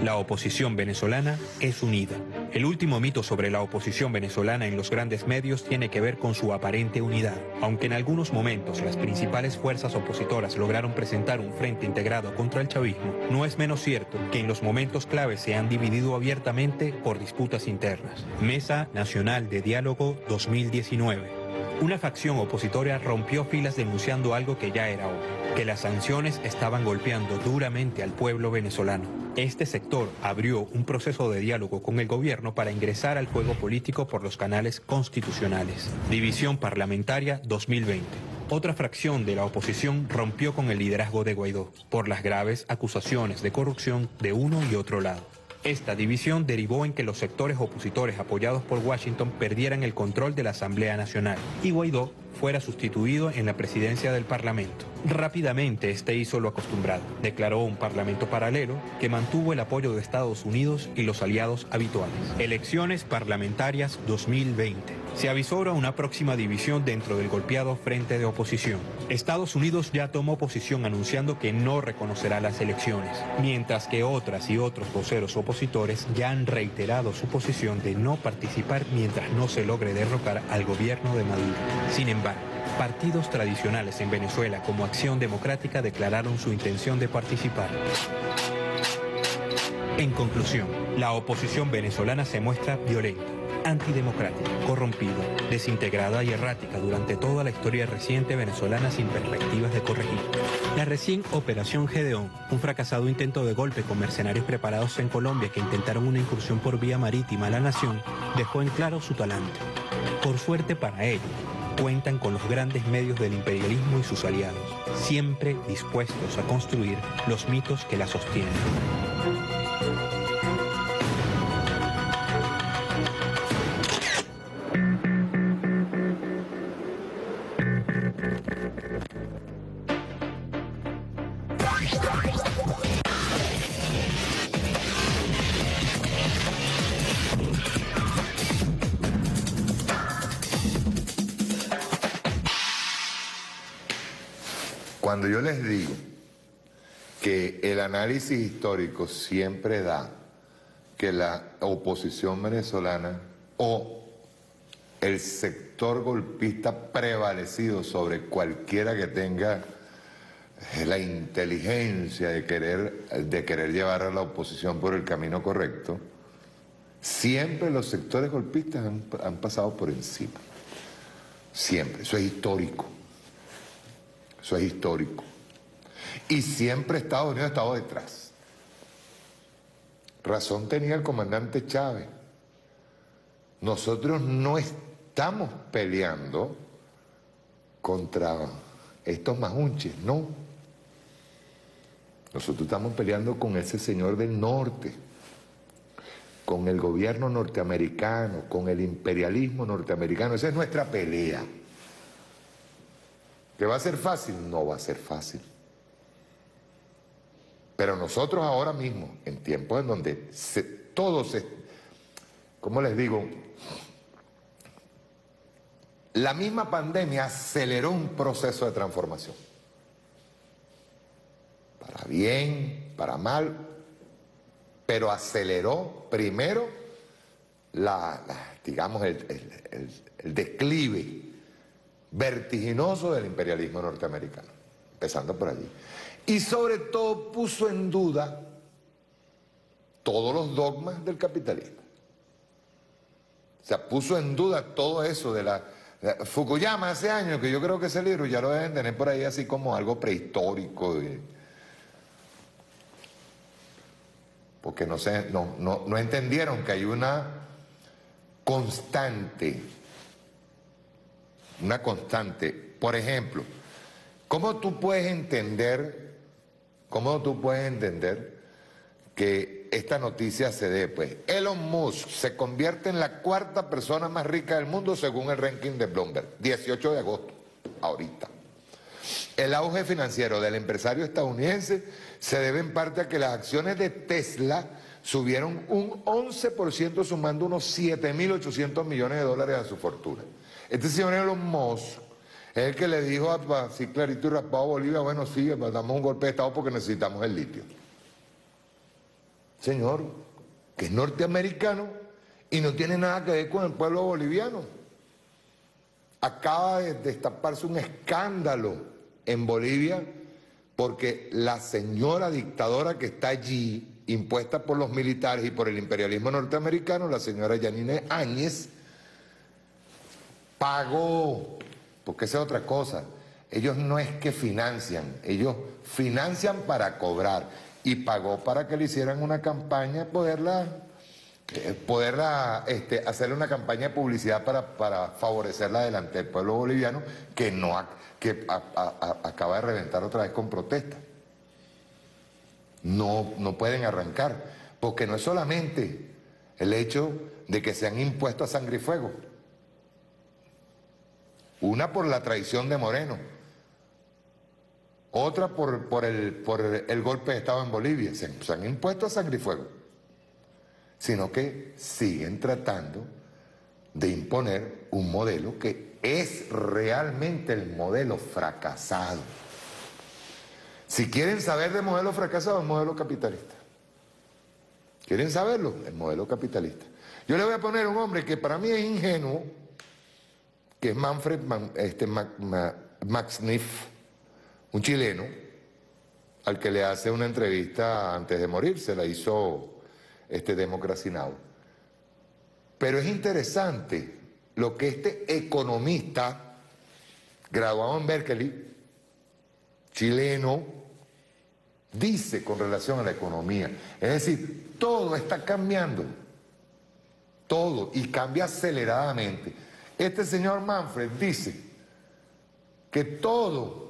La oposición venezolana es unida. El último mito sobre la oposición venezolana en los grandes medios tiene que ver con su aparente unidad. Aunque en algunos momentos las principales fuerzas opositoras lograron presentar un frente integrado contra el chavismo, no es menos cierto que en los momentos claves se han dividido abiertamente por disputas internas. Mesa Nacional de Diálogo 2019. Una facción opositora rompió filas denunciando algo que ya era obvio, que las sanciones estaban golpeando duramente al pueblo venezolano. Este sector abrió un proceso de diálogo con el gobierno para ingresar al juego político por los canales constitucionales. División Parlamentaria 2020. Otra fracción de la oposición rompió con el liderazgo de Guaidó por las graves acusaciones de corrupción de uno y otro lado. Esta división derivó en que los sectores opositores apoyados por Washington perdieran el control de la Asamblea Nacional y Guaidó fuera sustituido en la presidencia del Parlamento. Rápidamente este hizo lo acostumbrado. Declaró un parlamento paralelo que mantuvo el apoyo de Estados Unidos y los aliados habituales. Elecciones parlamentarias 2020. Se avisora una próxima división dentro del golpeado frente de oposición. Estados Unidos ya tomó posición anunciando que no reconocerá las elecciones, mientras que otras y otros voceros opositores ya han reiterado su posición de no participar mientras no se logre derrocar al gobierno de Maduro. Sin embargo, partidos tradicionales en Venezuela como Acción Democrática declararon su intención de participar. En conclusión, la oposición venezolana se muestra violenta, antidemocrática, corrompida, desintegrada y errática durante toda la historia reciente venezolana sin perspectivas de corregir. La recién Operación Gedeón, un fracasado intento de golpe con mercenarios preparados en Colombia que intentaron una incursión por vía marítima a la nación, dejó en claro su talante. Por suerte para ellos, cuentan con los grandes medios del imperialismo y sus aliados, siempre dispuestos a construir los mitos que la sostienen. Cuando yo les digo que el análisis histórico siempre da que la oposición venezolana o el sector golpista prevalecido sobre cualquiera que tenga la inteligencia de querer llevar a la oposición por el camino correcto, siempre los sectores golpistas han pasado por encima. Siempre, eso es histórico. Eso es histórico. Y siempre Estados Unidos ha estado detrás. Razón tenía el comandante Chávez. Nosotros no estamos peleando contra estos majunches, no. Nosotros estamos peleando con ese señor del norte, con el gobierno norteamericano, con el imperialismo norteamericano. Esa es nuestra pelea. ¿Que va a ser fácil? No va a ser fácil. Pero nosotros ahora mismo, en tiempos en donde ¿cómo les digo? La misma pandemia aceleró un proceso de transformación. Para bien, para mal, pero aceleró primero digamos, el declive vertiginoso del imperialismo norteamericano, empezando por allí. Y sobre todo puso en duda todos los dogmas del capitalismo. O sea, puso en duda todo eso de Fukuyama hace años, que yo creo que ese libro ya lo deben tener por ahí así como algo prehistórico. Porque no entendieron que hay una constante. Por ejemplo, ¿cómo tú puedes entender que esta noticia se dé? Pues Elon Musk se convierte en la cuarta persona más rica del mundo según el ranking de Bloomberg, 18 de agosto, ahorita. El auge financiero del empresario estadounidense se debe en parte a que las acciones de Tesla subieron un 11%, sumando unos 7.800 millones de dólares a su fortuna. Este señor Elon Musk es el que le dijo así clarito y raspado a Bolivia, bueno, sí, damos un golpe de Estado porque necesitamos el litio. Señor, que es norteamericano y no tiene nada que ver con el pueblo boliviano. Acaba de destaparse un escándalo en Bolivia porque la señora dictadora que está allí, impuesta por los militares y por el imperialismo norteamericano, la señora Yanine Áñez, pagó, porque esa es otra cosa, ellos no es que financian, ellos financian para cobrar, y pagó para que le hicieran una campaña, hacerle una campaña de publicidad para favorecerla delante del pueblo boliviano, que acaba de reventar otra vez con protestas. No pueden arrancar, porque no es solamente el hecho de que se han impuesto a sangre y fuego. Una por la traición de Moreno, otra por el golpe de Estado en Bolivia. Se han impuesto a sangre y fuego, sino que siguen tratando de imponer un modelo que es realmente el modelo fracasado. Si quieren saber de modelo fracasado, el modelo capitalista. ¿Quieren saberlo? El modelo capitalista. Yo le voy a poner un hombre que para mí es ingenuo, que es Manfred Max-Niff, un chileno, al que le hace una entrevista antes de morir, se la hizo Democracy Now! Pero es interesante lo que este economista, graduado en Berkeley, chileno, dice con relación a la economía. Es decir, todo está cambiando, todo, y cambia aceleradamente. Este señor Manfred dice que todo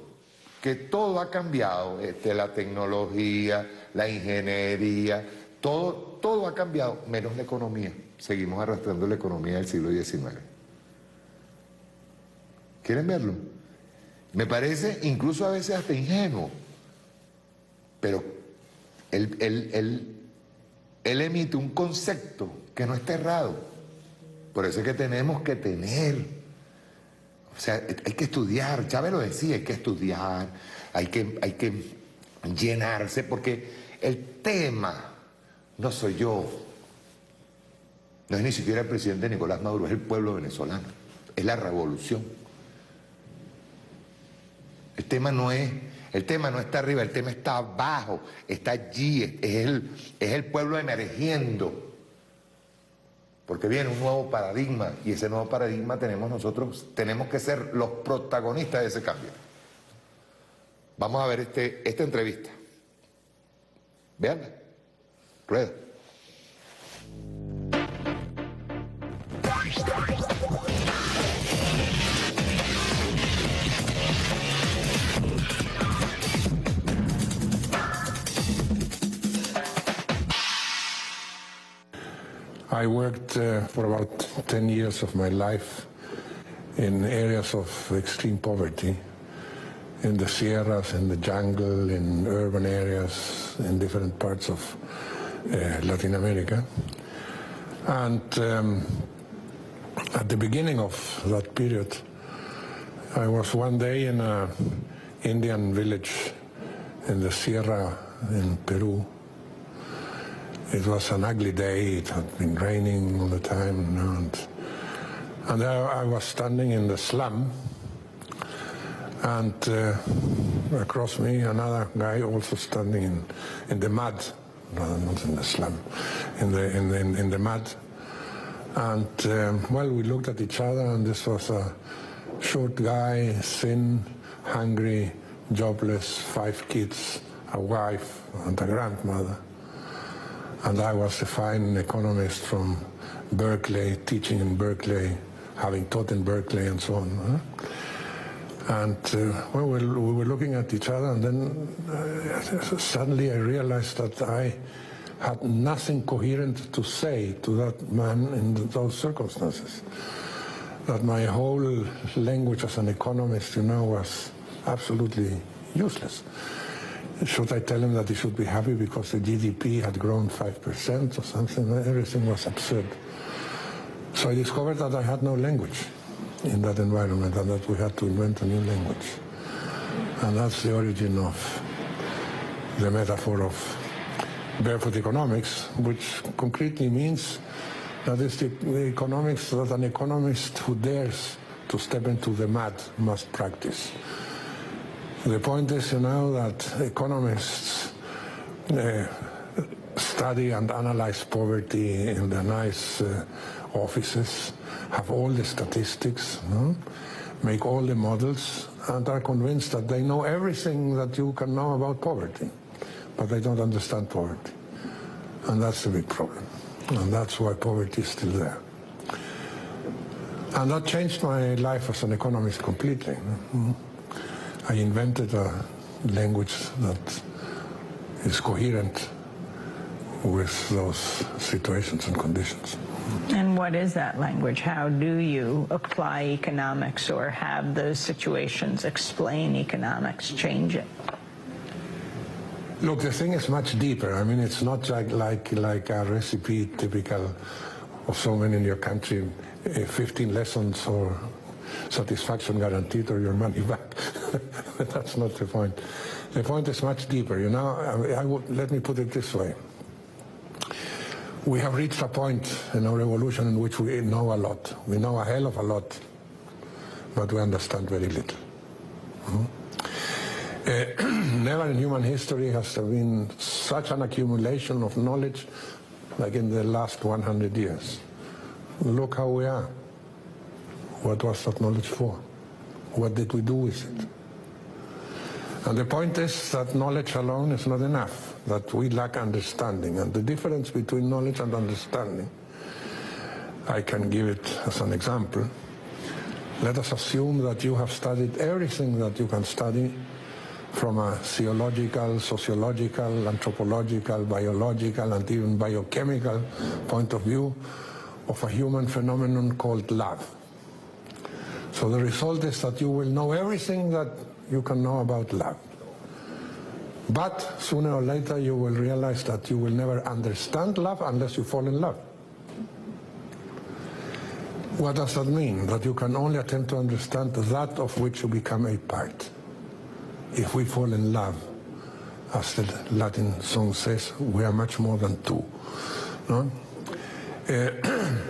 ha cambiado, la tecnología, la ingeniería, todo ha cambiado, menos la economía. Seguimos arrastrando la economía del siglo XIX. ¿Quieren verlo? Me parece incluso a veces hasta ingenuo, pero él emite un concepto que no está errado. Por eso es que tenemos que tener, o sea, hay que estudiar, Chávez lo decía, hay que estudiar, hay que llenarse, porque el tema no soy yo, no es ni siquiera el presidente Nicolás Maduro, es el pueblo venezolano, es la revolución. El tema no está arriba, el tema está abajo, está allí, es el pueblo emergiendo. Porque viene un nuevo paradigma, y ese nuevo paradigma tenemos que ser los protagonistas de ese cambio. Vamos a ver esta entrevista. Veanla. Rueda. I worked for about 10 years of my life in areas of extreme poverty, in the Sierras, in the jungle, in urban areas, in different parts of Latin America. And at the beginning of that period, I was one day in an Indian village in the Sierra in Peru. It was an ugly day, it had been raining all the time, and there I was standing in the slum, and across me another guy also standing in the mud, rather not in the slum, in the mud. And well, we looked at each other, and this was a short guy, thin, hungry, jobless, 5 kids, a wife and a grandmother. And I was a fine economist from Berkeley, teaching in Berkeley, having taught in Berkeley and so on. And well, we were looking at each other, and then suddenly I realized that I had nothing coherent to say to that man in those circumstances. That my whole language as an economist, was absolutely useless. Should I tell him that he should be happy because the GDP had grown 5% or something? Everything was absurd. So I discovered that I had no language in that environment and that we had to invent a new language. And that's the origin of the metaphor of barefoot economics, which concretely means that it's the economics that an economist who dares to step into the mud must practice. The point is, that economists study and analyze poverty in the nice offices, have all the statistics, make all the models, and are convinced that they know everything that you can know about poverty, but they don't understand poverty. And that's the big problem. And that's why poverty is still there. And that changed my life as an economist completely. I invented a language that is coherent with those situations and conditions. And what is that language? How do you apply economics or have those situations explain economics, change it? Look, the thing is much deeper. I mean, it's not like a recipe typical of so many in your country, 15 lessons or satisfaction guaranteed or your money back. That's not the point. The point is much deeper. Let me put it this way. We have reached a point in our evolution in which we know a lot. We know a hell of a lot, but we understand very little. Never in human history has there been such an accumulation of knowledge like in the last 100 years. Look how we are. What was that knowledge for? What did we do with it? And the point is that knowledge alone is not enough, that we lack understanding. And the difference between knowledge and understanding, I can give it as an example. Let us assume that you have studied everything that you can study from a theological, sociological, anthropological, biological, and even biochemical point of view of a human phenomenon called love. So the result is that you will know everything that you can know about love. But sooner or later you will realize that you will never understand love unless you fall in love. What does that mean? That you can only attempt to understand that of which you become a part. If we fall in love, as the Latin song says, we are much more than two. No?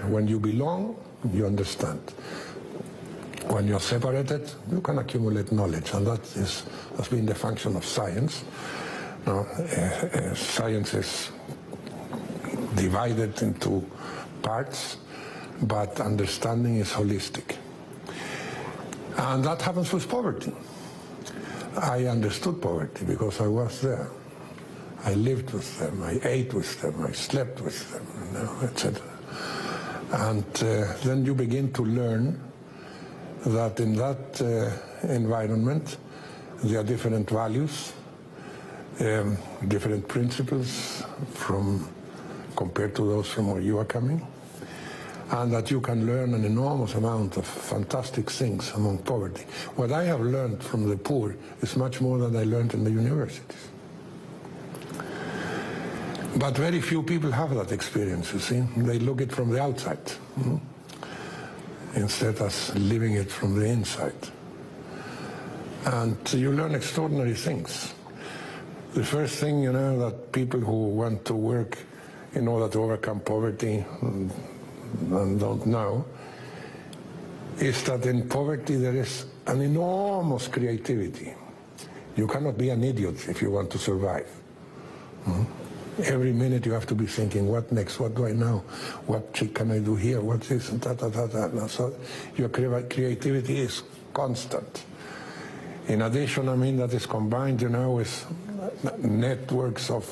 When you belong, you understand. When you're separated, you can accumulate knowledge, and that has been the function of science. Now, science is divided into parts, but understanding is holistic. And that happens with poverty. I understood poverty because I was there. I lived with them, I ate with them, I slept with them, etc. And then you begin to learn that in that environment there are different values, different principles compared to those from where you are coming, and that you can learn an enormous amount of fantastic things among poverty. What I have learned from the poor is much more than I learned in the universities. But very few people have that experience, you see. They look it from the outside, instead of living it from the inside. And you learn extraordinary things. The first thing, that people who want to work in order to overcome poverty and don't know, is that in poverty there is an enormous creativity. You cannot be an idiot if you want to survive. Every minute you have to be thinking, what next, what do I know, what can I do here, what this, and that. So your creativity is constant. In addition, that is combined, with networks of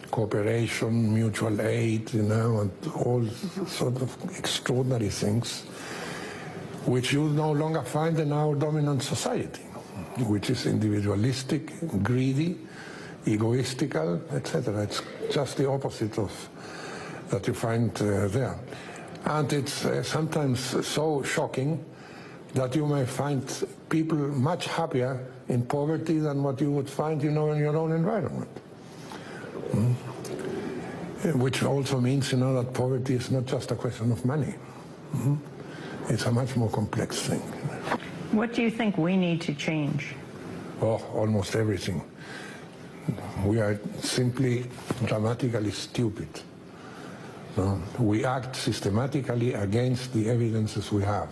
cooperation, mutual aid, and all sort of extraordinary things, which you no longer find in our dominant society, which is individualistic, greedy, egoistical, etc. It's just the opposite of that you find there. And it's sometimes so shocking that you may find people much happier in poverty than what you would find, in your own environment. Which also means, that poverty is not just a question of money. It's a much more complex thing. What do you think we need to change? Oh, almost everything. We are simply dramatically stupid. We act systematically against the evidences we have.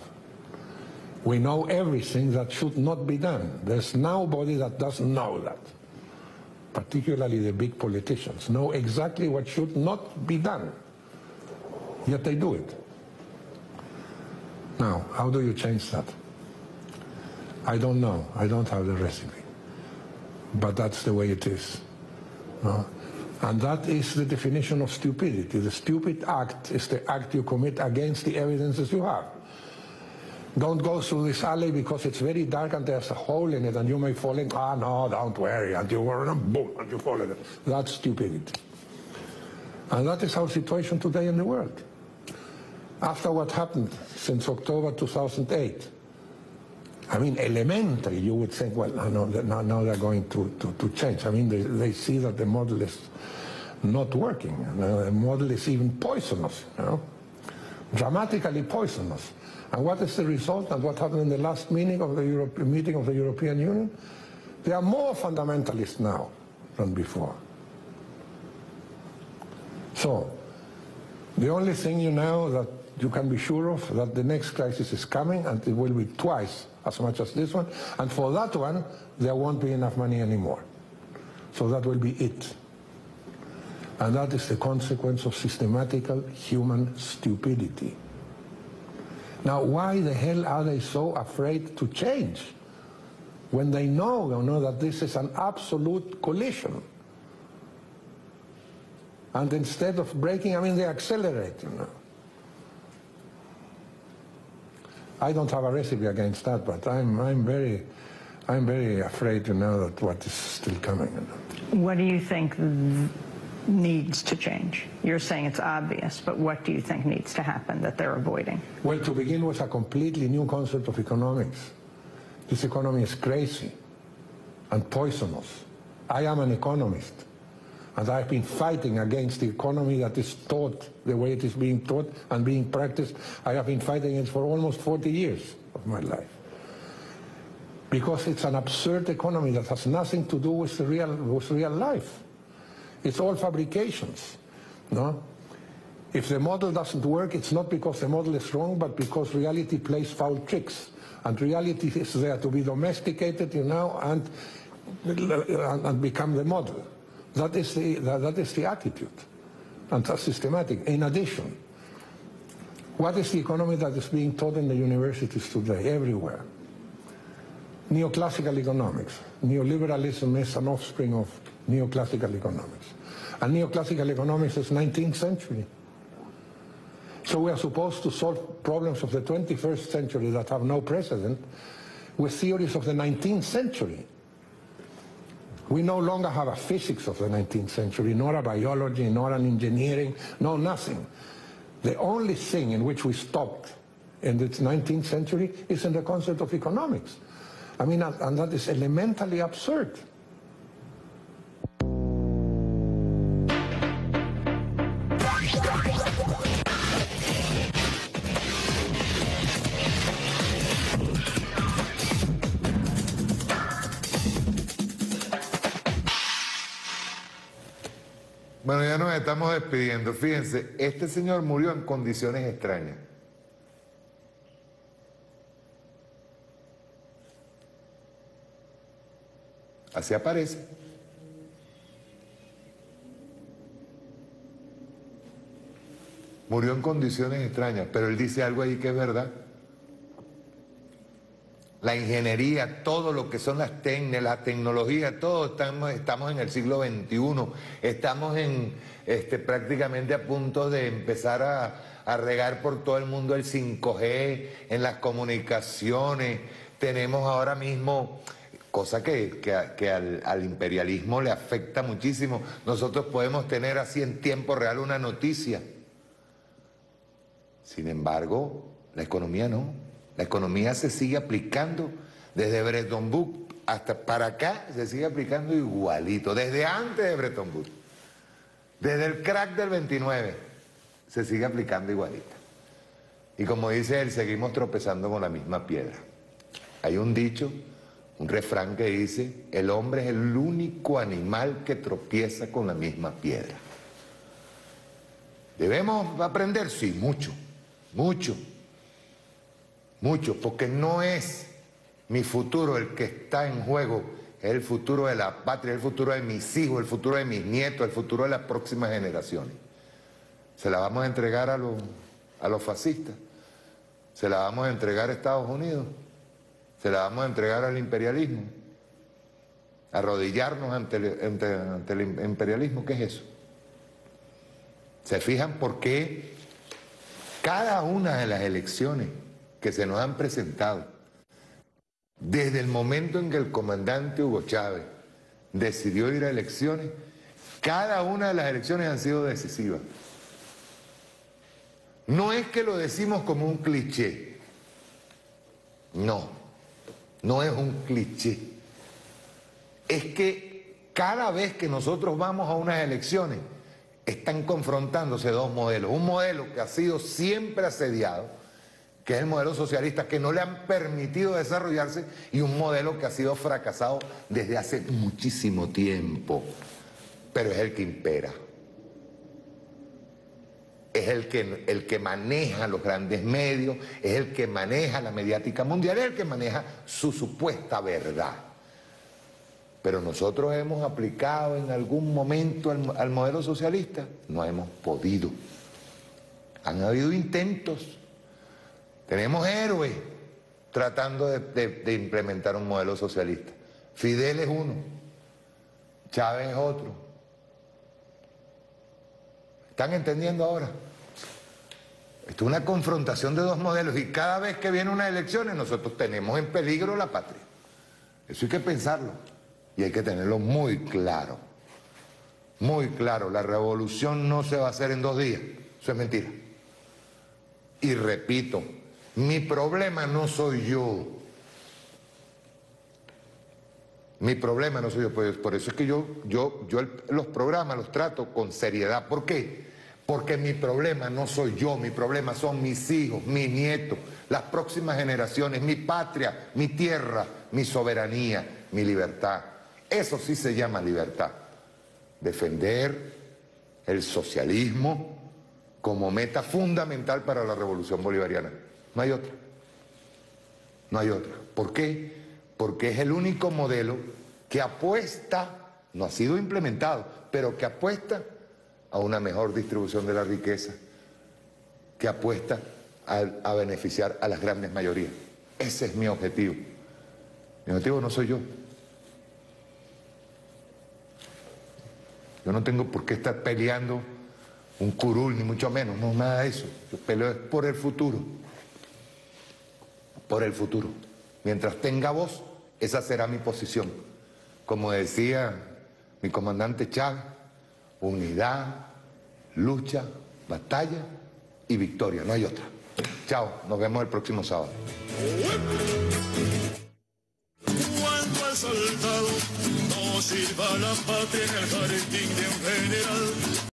We know everything that should not be done. There's nobody that doesn't know that. Particularly the big politicians know exactly what should not be done, yet they do it. Now, how do you change that? I don't know. I don't have the recipe. But that's the way it is. And that is the definition of stupidity. The stupid act is the act you commit against the evidences you have. Don't go through this alley because it's very dark and there's a hole in it and you may fall in. No, don't worry. And you boom, and you fall in it. That's stupidity. And that is our situation today in the world. After what happened since October 2008, elementary, you would think, well, now they're going to change. They see that the model is not working. The model is even poisonous, dramatically poisonous. And what is the result, and what happened in the last meeting of the European Union? They are more fundamentalist now than before. So, the only thing that you can be sure of, that the next crisis is coming, and it will be twice as much as this one, and for that one, there won't be enough money anymore. So that will be it. And that is the consequence of systematical human stupidity. Now, why the hell are they so afraid to change when they know that this is an absolute collision? And instead of braking, they accelerate, I don't have a recipe against that, but I'm very afraid that what is still coming. What do you think needs to change? You're saying it's obvious, but what do you think needs to happen that they're avoiding? Well, to begin with, a completely new concept of economics. This economy is crazy and poisonous. I am an economist, and I've been fighting against the economy that is taught the way it is being taught and being practiced. I have been fighting it for almost 40 years of my life. Because it's an absurd economy that has nothing to do with real life. It's all fabrications, If the model doesn't work, it's not because the model is wrong, but because reality plays foul tricks. And reality is there to be domesticated, and become the model. That is the attitude. And that's systematic. In addition, what is the economy that is being taught in the universities today, everywhere? Neoclassical economics. Neoliberalism is an offspring of neoclassical economics. And neoclassical economics is 19th century. So we are supposed to solve problems of the 21st century that have no precedent with theories of the 19th century. We no longer have a physics of the 19th century, nor a biology, nor an engineering, no nothing. The only thing in which we stopped in the 19th century is in the concept of economics. And that is elementally absurd. Bueno, ya nos estamos despidiendo. Fíjense, este señor murió en condiciones extrañas. Así aparece. Murió en condiciones extrañas, pero él dice algo ahí que es verdad. La ingeniería, todo lo que son las tecnologías, todo estamos en el siglo XXI, estamos prácticamente a punto de empezar a regar por todo el mundo el 5G, en las comunicaciones, tenemos ahora mismo, cosa que al imperialismo le afecta muchísimo, nosotros podemos tener así en tiempo real una noticia, sin embargo, la economía no. La economía se sigue aplicando desde Bretton Woods hasta para acá, se sigue aplicando igualito, desde antes de Bretton Woods. Desde el crack del 29 se sigue aplicando igualito. Y como dice él, seguimos tropezando con la misma piedra. Hay un dicho, un refrán que dice, el hombre es el único animal que tropieza con la misma piedra. ¿Debemos aprender? Sí, mucho, mucho, mucho, porque no es mi futuro el que está en juego, es el futuro de la patria, el futuro de mis hijos, el futuro de mis nietos, el futuro de las próximas generaciones. ¿Se la vamos a entregar a los fascistas? ¿Se la vamos a entregar a Estados Unidos? ¿Se la vamos a entregar al imperialismo? ¿Arrodillarnos ante el imperialismo? ¿Qué es eso? ¿Se fijan por qué cada una de las elecciones que se nos han presentado, desde el momento en que el comandante Hugo Chávez decidió ir a elecciones, cada una de las elecciones han sido decisivas? No es que lo decimos como un cliché, no, no es un cliché. Es que cada vez que nosotros vamos a unas elecciones, están confrontándose dos modelos. Un modelo que ha sido siempre asediado, que es el modelo socialista, que no le han permitido desarrollarse, y un modelo que ha sido fracasado desde hace muchísimo tiempo, pero es el que impera. Es el que maneja los grandes medios, es el que maneja la mediática mundial, es el que maneja su supuesta verdad. Pero nosotros hemos aplicado en algún momento al modelo socialista, no hemos podido. Han habido intentos. Tenemos héroes tratando de implementar un modelo socialista. Fidel es uno, Chávez es otro. ¿Están entendiendo ahora? Esto es una confrontación de dos modelos y cada vez que vienen unas elecciones nosotros tenemos en peligro la patria. Eso hay que pensarlo y hay que tenerlo muy claro. Muy claro, la revolución no se va a hacer en 2 días. Eso es mentira. Y repito, mi problema no soy yo. Mi problema no soy yo. Por eso es que yo los programas los trato con seriedad. ¿Por qué? Porque mi problema no soy yo, mi problema son mis hijos, mis nietos, las próximas generaciones, mi patria, mi tierra, mi soberanía, mi libertad. Eso sí se llama libertad. Defender el socialismo como meta fundamental para la revolución bolivariana. No hay otra. No hay otra. ¿Por qué? Porque es el único modelo que apuesta, no ha sido implementado, pero que apuesta a una mejor distribución de la riqueza, que apuesta a beneficiar a las grandes mayorías. Ese es mi objetivo. Mi objetivo no soy yo. Yo no tengo por qué estar peleando un curul, ni mucho menos, no, nada de eso. Yo peleo por el futuro. Por el futuro. Mientras tenga voz, esa será mi posición. Como decía mi comandante Chávez, unidad, lucha, batalla y victoria, no hay otra. Chao, nos vemos el próximo sábado. Cuando al soldado no sirva la patria en el jardín de un general.